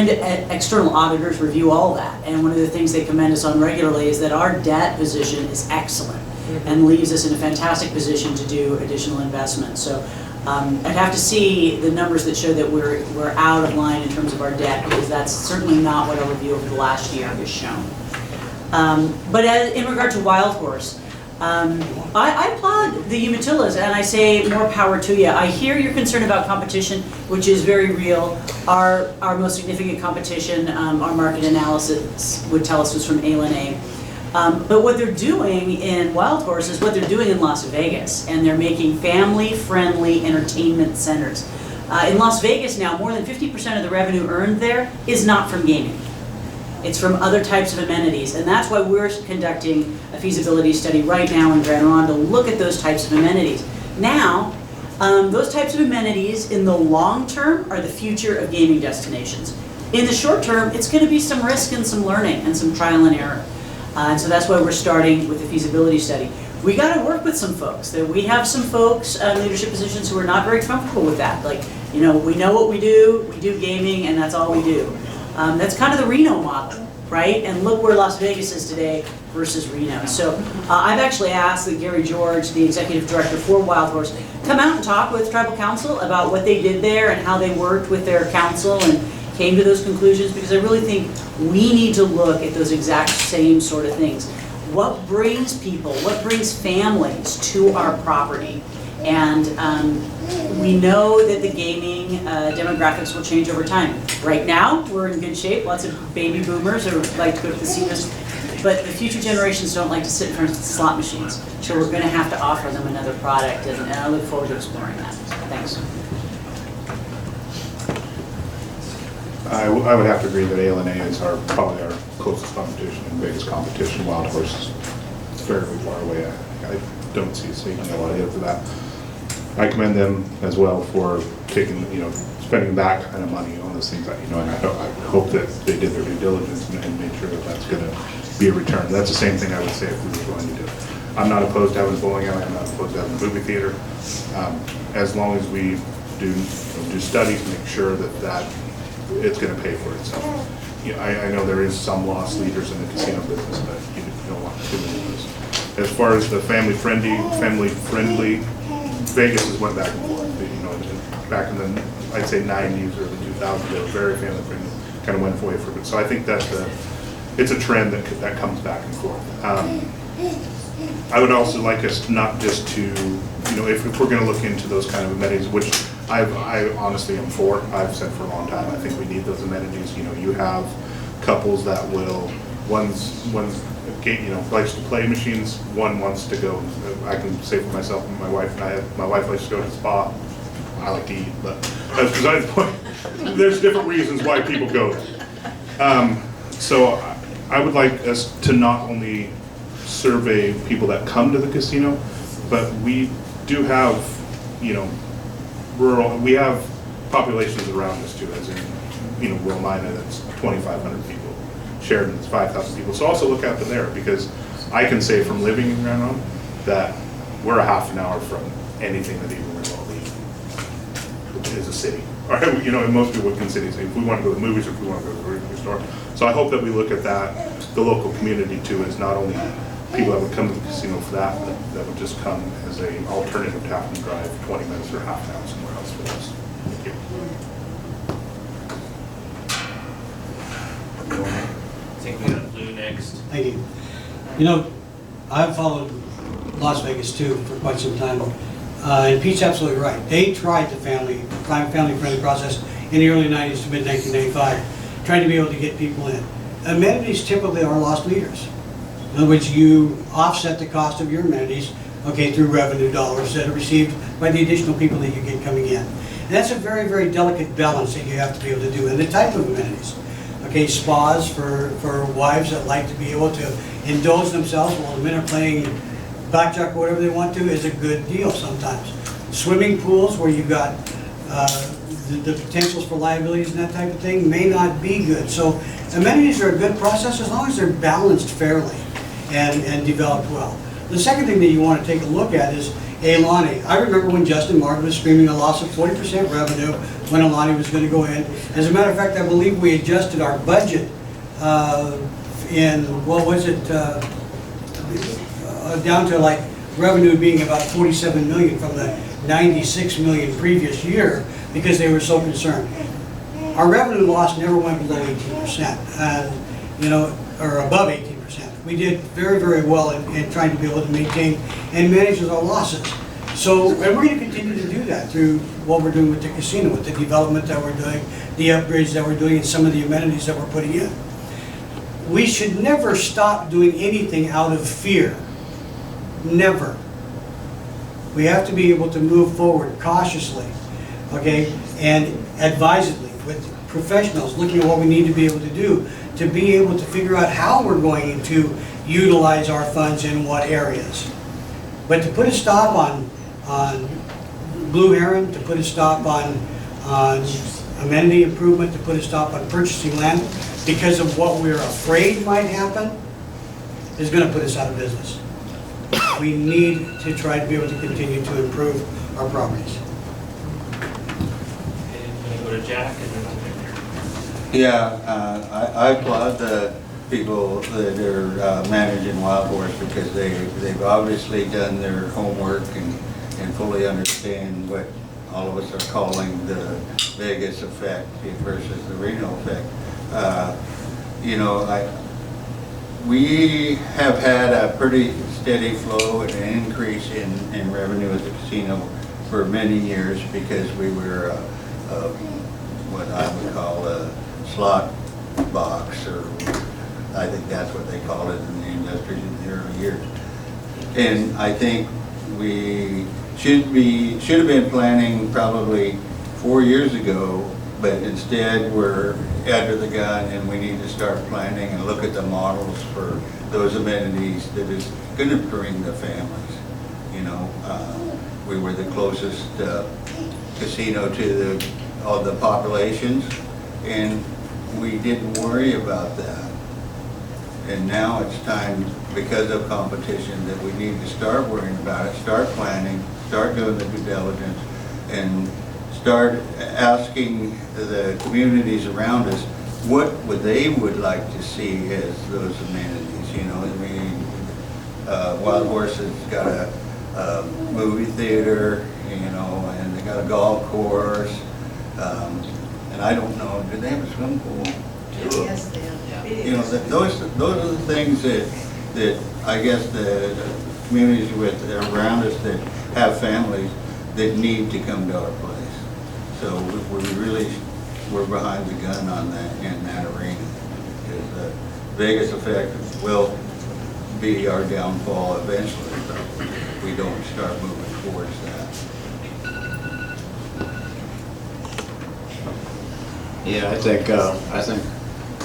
S4: external auditors review all that. And one of the things they commend us on regularly is that our debt position is excellent and leaves us in a fantastic position to do additional investments. So I'd have to see the numbers that show that we're out of line in terms of our debt, because that's certainly not what our review over the last year has shown. But in regard to Wild Horse, I applaud the Umatillas, and I say more power to you. I hear your concern about competition, which is very real. Our most significant competition, our market analysis would tell us, was from A&A. But what they're doing in Wild Horse is what they're doing in Las Vegas, and they're making family-friendly entertainment centers. In Las Vegas now, more than 50% of the revenue earned there is not from gaming. It's from other types of amenities, and that's why we're conducting a feasibility study right now in Grand Ronde to look at those types of amenities. Now, those types of amenities in the long term are the future of gaming destinations. In the short term, it's going to be some risk and some learning and some trial and error. And so that's why we're starting with the feasibility study. We got to work with some folks. We have some folks in leadership positions who are not very comfortable with that. Like, you know what we do gaming, and that's all we do. That's kind of the Reno model, right? And look where Las Vegas is today versus Reno. So I've actually asked that Gary George, the executive director for Wild Horse, come out and talk with Tribal Council about what they did there and how they worked with their council and came to those conclusions, because I really think we need to look at those exact same sort of things. What brings people, what brings families to our property? And we know that the gaming demographics will change over time. Right now, we're in good shape. Lots of baby boomers who like to go to casinos. But the future generations don't like to sit in front of slot machines. So we're going to have to offer them another product, and I look forward to exploring that. Thanks.
S5: I would have to agree that A&A is probably our closest competition and biggest competition. Wild Horse is fairly far away. I don't see us taking a lot ahead for that. I commend them as well for taking, spending that kind of money on those things. And I hope that they did their due diligence and made sure that that's going to be a return. That's the same thing I would say if we were going to do it. I'm not opposed to having a bowling alley. I'm not opposed to having a movie theater. As long as we do studies to make sure that it's going to pay for itself. I know there is some lost leaders in the casino business, but you don't want too many of those. As far as the family-friendly, Vegas has went back and forth. Back in the, I'd say 90s or the 2000s, they were very family-friendly, kind of went away from it. So I think that's it's a trend that comes back and forth. I would also like us not just to, if we're going to look into those kind of amenities, which I honestly am for. I've said for a long time, I think we need those amenities. You have couples that will, one's likes to play machines, one wants to go. I can say for myself and my wife likes to go to the spa. I like to eat, but that's besides the point. There's different reasons why people go there. So I would like us to not only survey people that come to the casino, but we do have, we have populations around us too, as in, Rural Mina, that's 2,500 people. Sheridan is 5,000 people. So also look out to there, because I can say from living in Grand Ronde that we're a half an hour from anything that even remotely is a city. Or, and most people would consider say if we want to go to the movies or if we want to go to the grocery store. So I hope that we look at that, the local community too, as not only people that would come to the casino for that, but that would just come as an alternative to having to drive 20 minutes or half an hour somewhere else for this. Thank you.
S1: I think we got Blue next.
S7: Thank you. I've followed Las Vegas too for quite some time. And Pete's absolutely right. They tried the family-friendly process in the early 90s to mid-1995, trying to be able to get people in. Amenities typically are lost leaders. In other words, you offset the cost of your amenities, through revenue dollars that are received by the additional people that you get coming in. And that's a very, very delicate balance that you have to be able to do. And the type of amenities. Spas for wives that like to be able to indulge themselves while the men are playing blackjack or whatever they want to is a good deal sometimes. Swimming pools where you've got the potentials for liabilities and that type of thing may not be good. So amenities are a good process as long as they're balanced fairly and developed well. The second thing that you want to take a look at is Alani. I remember when Justin Martin was screaming a loss of 40% revenue when Alani was going to go in. As a matter of fact, I believe we adjusted our budget down to like revenue being about 47 million from the 96 million previous year because they were so concerned. Our revenue loss never went below 18%, or above 18%. we did very, very well in trying to be able to maintain and manage our losses. So, and we're going to continue to do that through what we're doing with the casino, with the development that we're doing, the upgrades that we're doing, and some of the amenities that we're putting in. We should never stop doing anything out of fear. Never. We have to be able to move forward cautiously, okay, and advisedly with professionals looking at what we need to be able to do to be able to figure out how we're going to utilize our funds in what areas. But to put a stop on Blue Heron, to put a stop on amenity improvement, to put a stop on purchasing land because of what we're afraid might happen, is going to put us out of business. We need to try to be able to continue to improve our properties.
S1: Okay, I'm gonna go to Jack and then I'll
S3: Yeah, I applaud the people that are managing Wild Horse because they've obviously done their homework and fully understand what all of us are calling the Vegas effect versus the Reno effect. You know, we have had a pretty steady flow and an increase in revenue at the casino for many years because we were what I would call a slot box, or I think that's what they called it in the industry in the early years. And I think we should have been planning probably 4 years ago, but instead we're under the gun and we need to start planning and look at the models for those amenities that is going to bring the families. You know, we were the closest casino to all the populations, and we didn't worry about that. And now it's time, because of competition, that we need to start worrying about it, start planning, start doing the due diligence, and start asking the communities around us what they would like to see as those amenities. You know, I mean, Wild Horse has got a movie theater, you know, and they got a golf course, and I don't know, do they have a swimming pool?
S8: Yes, they are.
S3: You know, those are the things that I guess the communities around us that have families that need to come to our place. So we're behind the gun on that, in that arena. Because the Vegas effect will be our downfall eventually, if we don't start moving towards that.
S6: Yeah, I think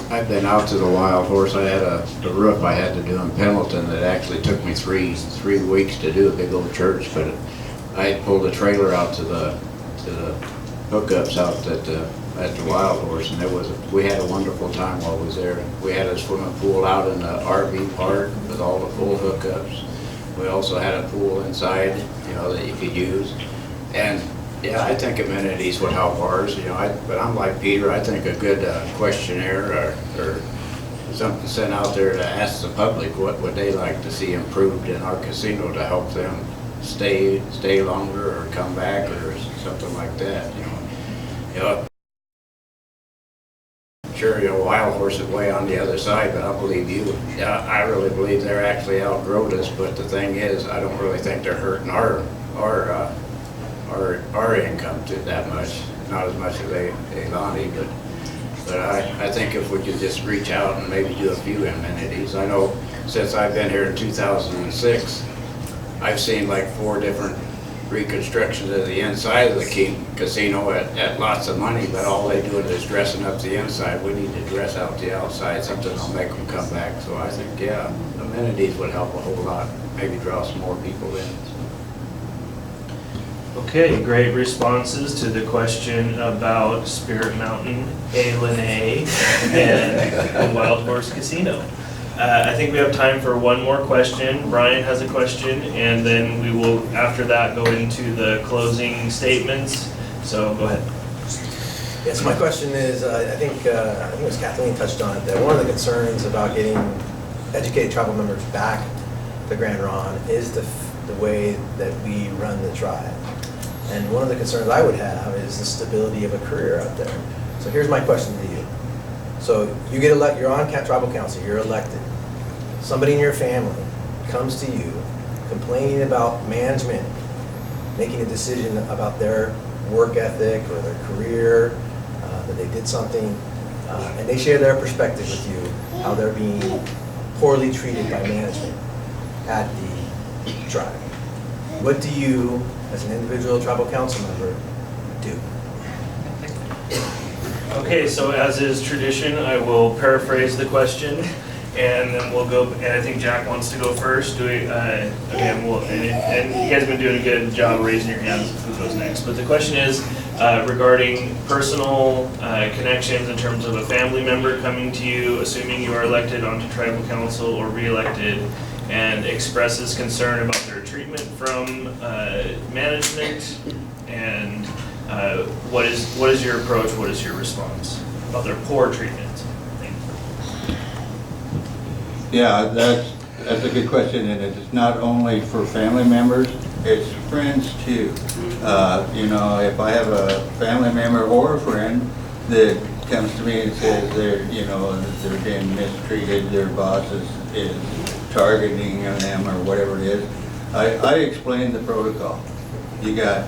S6: I've been out to the Wild Horse. I had the roof I had to do in Pendleton that actually took me three weeks to do, a big old church, but I pulled a trailer out to the hookups out at the Wild Horse, and we had a wonderful time while I was there. We had a swimming pool out in the RV park with all the full hookups. We also had a pool inside, you know, that you could use. And yeah, I think amenities would help ours, you know, but I'm like Peter. I think a good questionnaire or something sent out there to ask the public what would they like to see improved in our casino to help them stay longer or come back or something like that, you know. You know, sure, you know, Wild Horse is way on the other side, but I believe you. Yeah, I really believe they're actually outgrowed us. But the thing is, I don't really think they're hurting our income to that much. Not as much as Elani, but I think if we could just reach out and maybe do a few amenities. I know since I've been here in 2006, I've seen like 4 different reconstructions of the inside of the casino at lots of money, but all they do is dressing up the inside. We need to dress out the outside, something that'll make them come back. So I think, yeah, amenities would help a whole lot, maybe draw some more people in.
S1: Okay, great responses to the question about Spirit Mountain, A-Lene, and the Wild Horse Casino. I think we have time for one more question. Brian has a question, and then we will, after that, go into the closing statements. So go ahead.
S12: Yes, my question is, I think it was Kathleen touched on it, that one of the concerns about getting educated tribal members back to Grand Ronde is the way that we run the tribe. And one of the concerns I would have is the stability of a career out there. So here's my question to you. So you get elected, you're on tribal council, you're elected. somebody in your family comes to you complaining about management, making a decision about their work ethic or their career, that they did something, and they share their perspective with you, how they're being poorly treated by management at the tribe. What do you, as an individual tribal council member, do?
S1: Okay, so as is tradition, I will paraphrase the question, and then we'll go, and I think Jack wants to go first. Again, and you guys have been doing a good job raising your hands who goes next. But the question is regarding personal connections in terms of a family member coming to you, assuming you are elected onto tribal council or re-elected, and expresses concern about their treatment from management, and what is your approach, what is your response about their poor treatment?
S3: Yeah, that's a good question, and it's not only for family members, it's friends too. You know, if I have a family member or a friend that comes to me and says they're being mistreated, their boss is targeting them or whatever it is, I explain the protocol. You got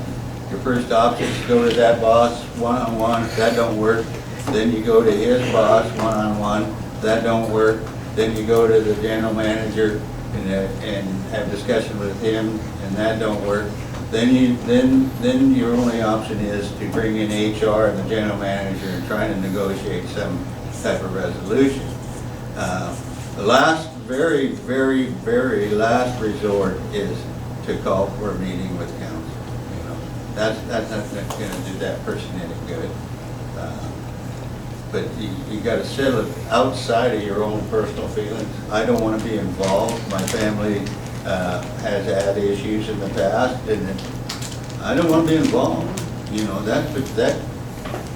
S3: your first option is to go to that boss one-on-one. If that don't work, then you go to his boss one-on-one. That don't work. Then you go to the general manager and have discussion with him, and that don't work. Then your only option is to bring in HR and the general manager and try to negotiate some type of resolution. The last, very, very, very last resort is to call for a meeting with council. You know, that's not going to do that person any good. But you got to settle it outside of your own personal feelings. I don't want to be involved. My family has had issues in the past, and I don't want to be involved. You know,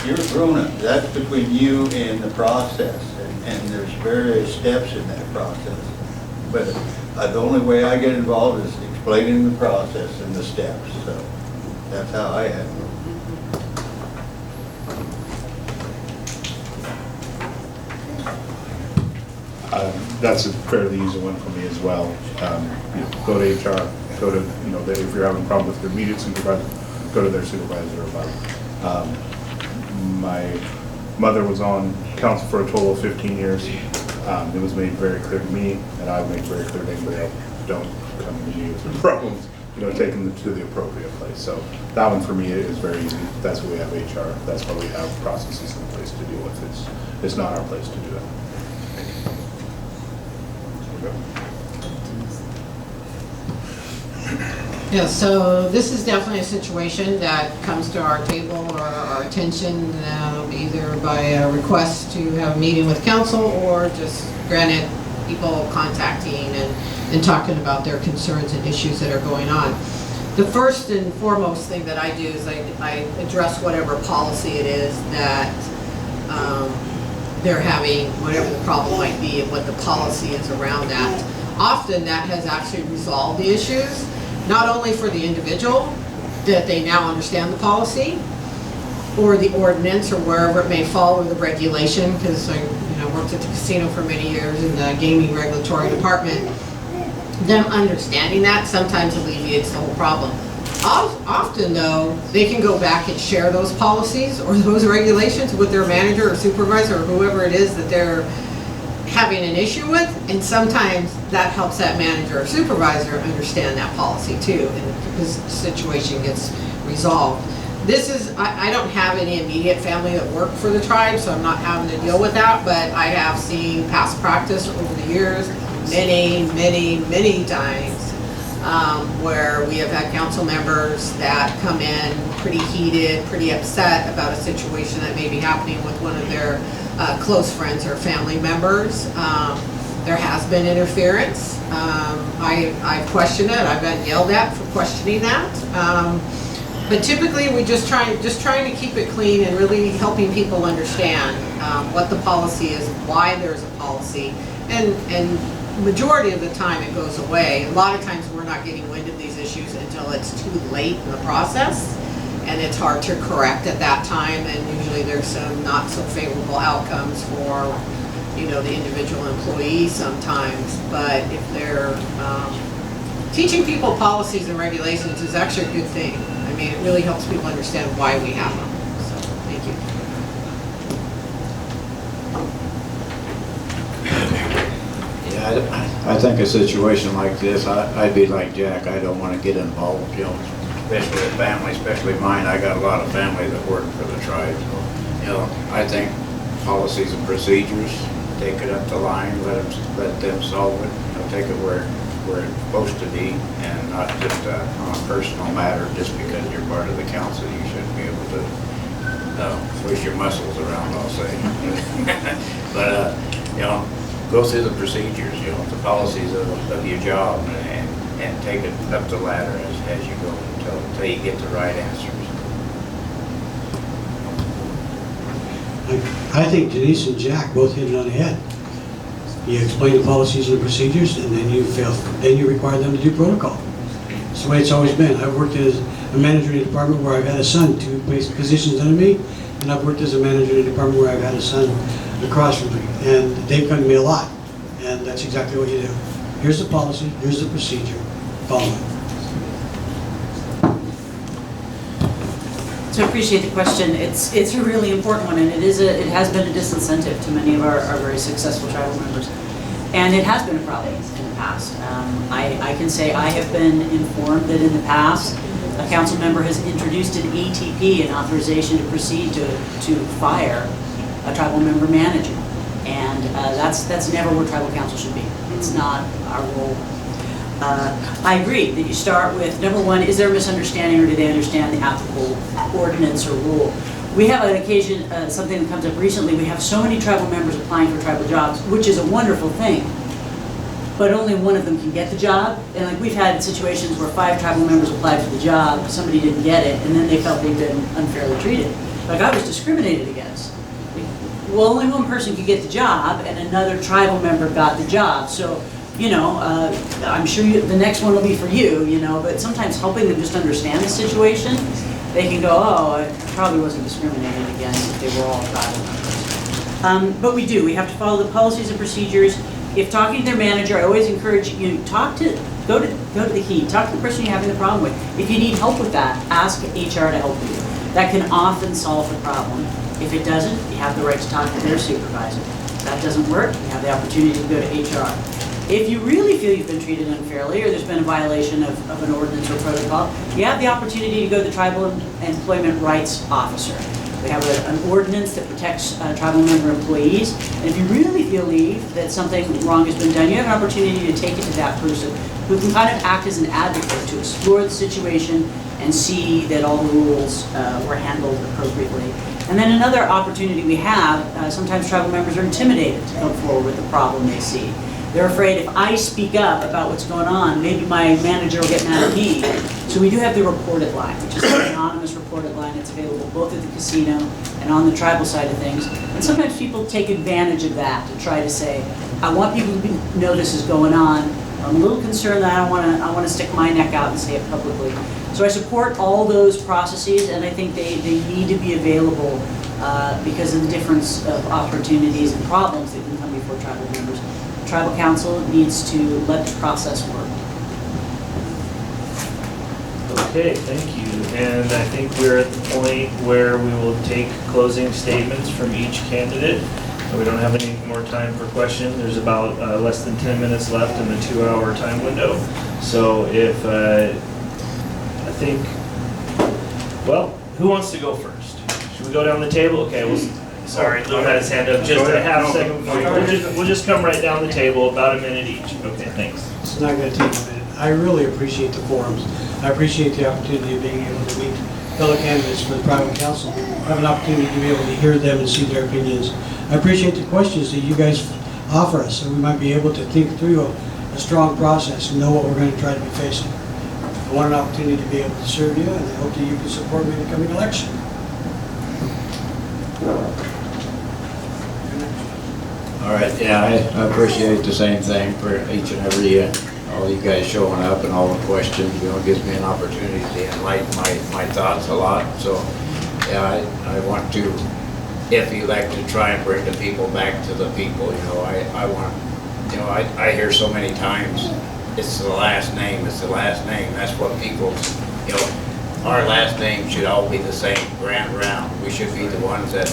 S3: you're a grown-up. That's between you and the process, and there's various steps in that process. But the only way I get involved is explaining the process and the steps. So that's how I handle it.
S5: That's a fairly easy one for me as well. Go to HR, go to, if you're having a problem with your immediate supervisor, go to their supervisor about it. My mother was on council for a total of 15 years. It was made very clear to me, and I've made very clear to anybody else, don't come to me with your problems, take them to the appropriate place. So that one for me is very easy. That's why we have HR. That's why we have processes in place to deal with it. It's not our place to do it.
S2: Yeah, so this is definitely a situation that comes to our table or our attention either by a request to have a meeting with council or just granted people contacting and talking about their concerns and issues that are going on. The first and foremost thing that I do is I address whatever policy it is that they're having, whatever the problem might be and what the policy is around that. Often that has actually resolved the issues, not only for the individual, that they now understand the policy, or the ordinance, or wherever it may fall, or the regulation, because I worked at the casino for many years in the gaming regulatory department. Them understanding that sometimes alleviates the whole problem. Often though, they can go back and share those policies or those regulations with their manager or supervisor or whoever it is that they're having an issue with, and sometimes that helps that manager or supervisor understand that policy too, and the situation gets resolved. I don't have any immediate family that work for the tribe, so I'm not having to deal with that, but I have seen past practice over the years, many times, where we have had council members that come in pretty heated, pretty upset about a situation that may be happening with one of their close friends or family members. There has been interference. I've questioned it. I've been yelled at for questioning that. But typically, we just trying to keep it clean and really helping people understand what the policy is, why there's a policy, and majority of the time it goes away. A lot of times we're not getting wind of these issues until it's too late in the process, and it's hard to correct at that time, and usually there's some not so favorable outcomes for you know, the individual employee sometimes, but if they're, teaching people policies and regulations is actually a good thing. I mean, it really helps people understand why we have them, so, thank you.
S6: Yeah, I think a situation like this, I'd be like Jack, I don't want to get involved, you know, especially with family, especially mine. I got a lot of family that work for the tribe, so, you know, I think policies and procedures, take it up the line, let them solve it, you know, take it where it's supposed to be, and not just on a personal matter, just because you're part of the council, you shouldn't be able to push your muscles around, I'll say. But, you know, go through the procedures, you know, the policies of your job, and take it up the ladder as you go until you get the right answers.
S7: I think Denise and Jack both hit it on the head. You explain the policies and the procedures, and then you require them to do protocol. It's the way it's always been. I've worked as a manager in a department where I've had a son 2 positions under me, and I've worked as a manager in a department where I've had a son across from me, and they've come to me a lot, and that's exactly what you do. Here's the policy, here's the procedure, follow it.
S4: So I appreciate the question. It's a really important one, and it has been a disincentive to many of our very successful tribal members. And it has been a problem in the past. I can say I have been informed that in the past, a council member has introduced an ATP, an authorization to proceed to fire a tribal member manager. And that's never where tribal council should be. It's not our role. I agree that you start with, number one, is there a misunderstanding, or do they understand the applicable ordinance or rule? We have an occasion, something that comes up recently, we have so many tribal members applying for tribal jobs, which is a wonderful thing, but only one of them can get the job. And like, we've had situations where 5 tribal members applied for the job, somebody didn't get it, and then they felt they'd been unfairly treated. Like, I was discriminated against. Well, only one person could get the job, and another tribal member got the job. So, you know, I'm sure the next one will be for you, you know, but sometimes helping them just understand the situation, they can go, oh, I probably wasn't discriminated against if they were all tribal members. But we have to follow the policies and procedures. If talking to their manager, I always encourage you, go to the key, talk to the person you're having the problem with. If you need help with that, ask HR to help you. That can often solve the problem. If it doesn't, you have the right to talk to their supervisor. If that doesn't work, you have the opportunity to go to HR. If you really feel you've been treated unfairly, or there's been a violation of an ordinance or protocol, you have the opportunity to go to the Tribal Employment Rights Officer. We have an ordinance that protects tribal member employees. And if you really believe that something wrong has been done, you have an opportunity to take it to that person who can kind of act as an advocate to explore the situation and see that all the rules were handled appropriately. And then another opportunity we have, sometimes tribal members are intimidated to come forward with the problem they see. They're afraid if I speak up about what's going on, maybe my manager will get mad at me. So we do have the reported line, which is an anonymous reported line. It's available both at the casino and on the tribal side of things. And sometimes people take advantage of that to try to say, I want people to know this is going on. I'm a little concerned that I want to stick my neck out and say it publicly. So I support all those processes, and I think they need to be available because of the difference of opportunities and problems that can come before tribal members. Tribal council needs to let the process work.
S1: Okay, thank you. And I think we're at the point where we will take closing statements from each candidate. We don't have any more time for questions. There's about less than 10 minutes left in the 2-hour time window. So if, I think, well, who wants to go first? Should we go down the table? Okay, sorry, Lou had his hand up just a half second before you. We'll just come right down the table, about a minute each. Okay, thanks.
S7: It's not going to take a minute. I really appreciate the forums. I appreciate the opportunity of being able to meet fellow candidates for the tribal council. Have an opportunity to be able to hear them and see their opinions. I appreciate the questions that you guys offer us, so we might be able to think through a strong process and know what we're going to try to be facing. I want an opportunity to be able to serve you, and I hope that you can support me in the coming election.
S6: All right, yeah, I appreciate the same thing for each and every year. All you guys showing up and all the questions, you know, gives me an opportunity to enlighten my thoughts a lot. So, yeah, I want to if elected, try and bring the people back to the people. You know, I want, you know, I hear so many times, it's the last name, it's the last name. That's what people, you know, our last name should all be the same, Grand Round. We should be the ones that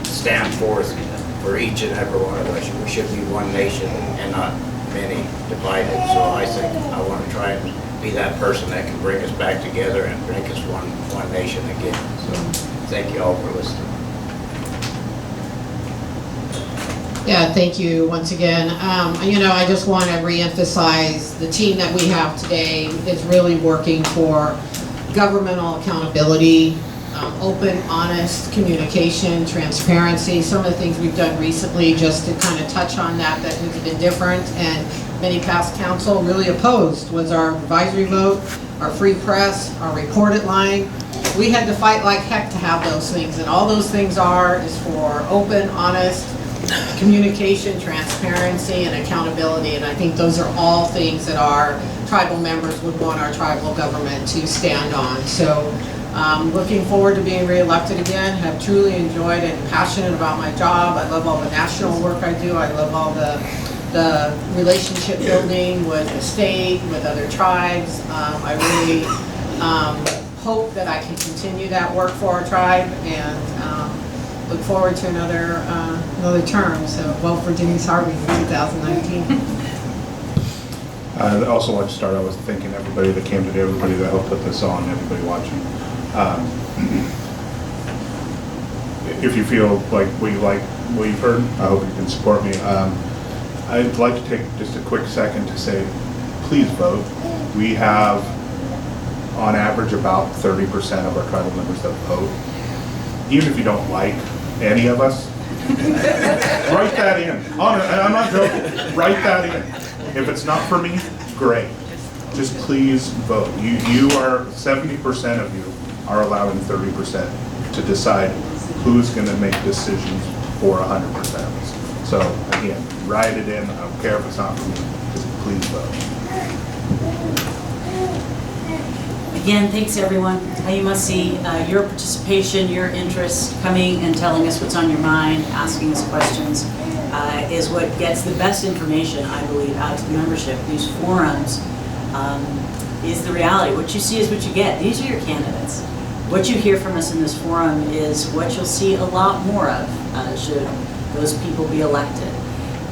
S6: stand forth for each and every one of us. We should be one nation and not many divided. So I think I want to try and be that person that can bring us back together and make us one nation again. So thank you all for listening.
S2: Yeah, thank you once again. You know, I just want to reemphasize the team that we have today is really working for governmental accountability, open, honest communication, transparency. Some of the things we've done recently, just to kind of touch on that has been different and many past council really opposed, was our advisory vote, our free press, our reported line. We had to fight like heck to have those things, and all those things is for open, honest communication, transparency, and accountability. And I think those are all things that our tribal members would want our tribal government to stand on. So looking forward to being re-elected again. Have truly enjoyed and passionate about my job. I love all the national work I do. I love all the relationship building with the state, with other tribes. I really hope that I can continue that work for our tribe, and look forward to another term. So vote for Denise Harvey in 2019.
S5: I'd also like to start out with thanking everybody that came today, everybody that helped put this on, everybody watching. If you feel like what you've heard, I hope you can support me. I'd like to take just a quick second to say, please vote. We have, on average, about 30% of our tribal members that vote. Even if you don't like any of us, write that in. I'm not joking. Write that in. If it's not for me, great. Just please vote. You are 70% of you are allowing 30% to decide who's going to make decisions for 100% of us. So again, write it in. I don't care if it's not for me. Just please vote.
S4: Again, thanks everyone. You must see your participation, your interest, coming and telling us what's on your mind, asking us questions, is what gets the best information, I believe, out to the membership. These forums is the reality. What you see is what you get. These are your candidates. What you hear from us in this forum is what you'll see a lot more of should those people be elected.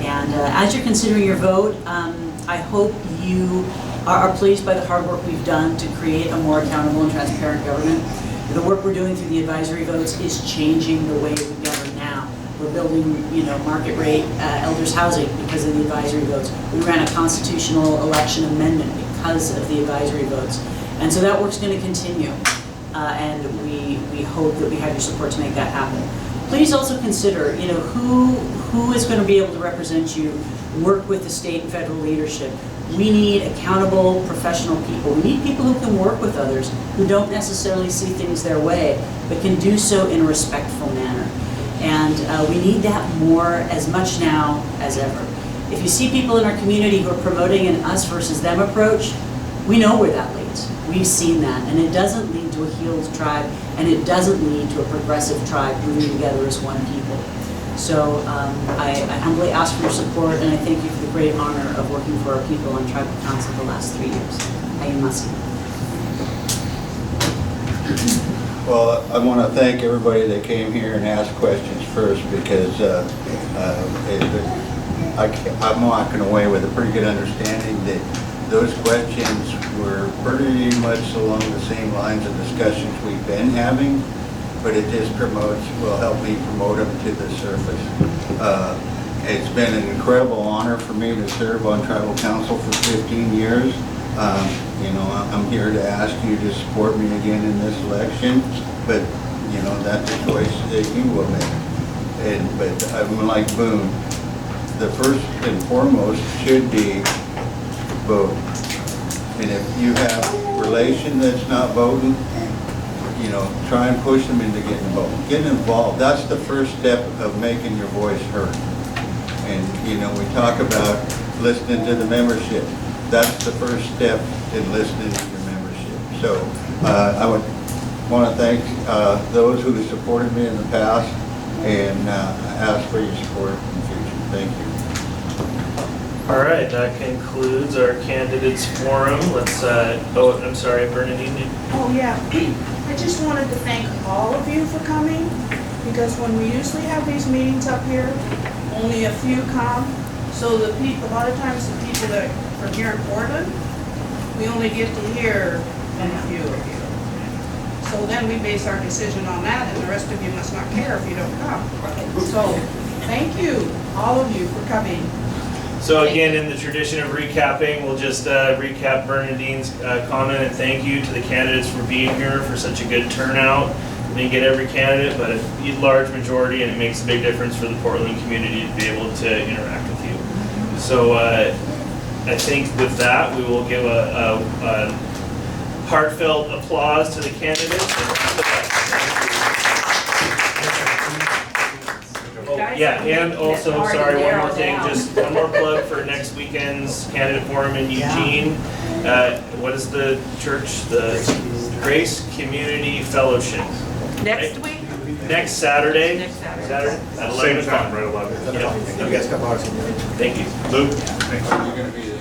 S4: And as you're considering your vote, I hope you are pleased by the hard work we've done to create a more accountable and transparent government. The work we're doing through the advisory votes is changing the way we govern now. We're building, market rate elders housing because of the advisory votes. We ran a constitutional election amendment because of the advisory votes. And so that work's going to continue. And we hope that we have your support to make that happen. Please also consider, who is going to be able to represent you, work with the state and federal leadership. We need accountable, professional people. We need people who can work with others, who don't necessarily see things their way, but can do so in a respectful manner. And we need that more, as much now as ever. If you see people in our community who are promoting an us versus them approach, we know where that leads. We've seen that, and it doesn't lead to a healed tribe, and it doesn't lead to a progressive tribe moving together as one people. So I humbly ask for your support, and I thank you for the great honor of working for our people on Tribal Council the last 3 years. Ayumasi.
S3: Well, I want to thank everybody that came here and asked questions first, because I'm walking away with a pretty good understanding that those questions were pretty much along the same lines of discussions we've been having, but it just will help me promote them to the surface. It's been an incredible honor for me to serve on Tribal Council for 15 years. I'm here to ask you to support me again in this election, but that's a choice that you will make. But I'm like Boone, the first and foremost should be vote. And if you have a relation that's not voting, try and push them into getting involved. Getting involved, that's the first step of making your voice heard. And, we talk about listening to the membership. That's the first step in listening to your membership. So I would want to thank those who have supported me in the past. and ask for your support in the future. Thank you.
S1: All right, that concludes our candidates forum. Let's, oh, I'm sorry, Bernadine.
S11: Oh, yeah. I just wanted to thank all of you for coming, because when we usually have these meetings up here, only a few come. So the people, a lot of times the people that from here in Portland, we only get to hear from a few of you. So then we base our decision on that, and the rest of you must not care if you don't come. So, thank you, all of you, for coming.
S1: So again, in the tradition of recapping, we'll just recap Bernadine's comment and thank you to the candidates for being here for such a good turnout. We didn't get every candidate, but a large majority, and it makes a big difference for the Portland community to be able to interact with you. So I think with that, we will give a heartfelt applause to the candidates. Oh, yeah, and also, sorry, one more thing, just one more plug for next weekend's candidate forum in Eugene. What is the church? The Grace Community Fellowship.
S8: Next week?
S1: Next Saturday.
S8: Next Saturday.
S1: Saturday at 11
S5: Same
S1: o'clock.
S5: time, right, 11.
S1: Yeah.
S12: You guys come on.
S1: Thank you.
S5: Luke?
S3: Are you going to be the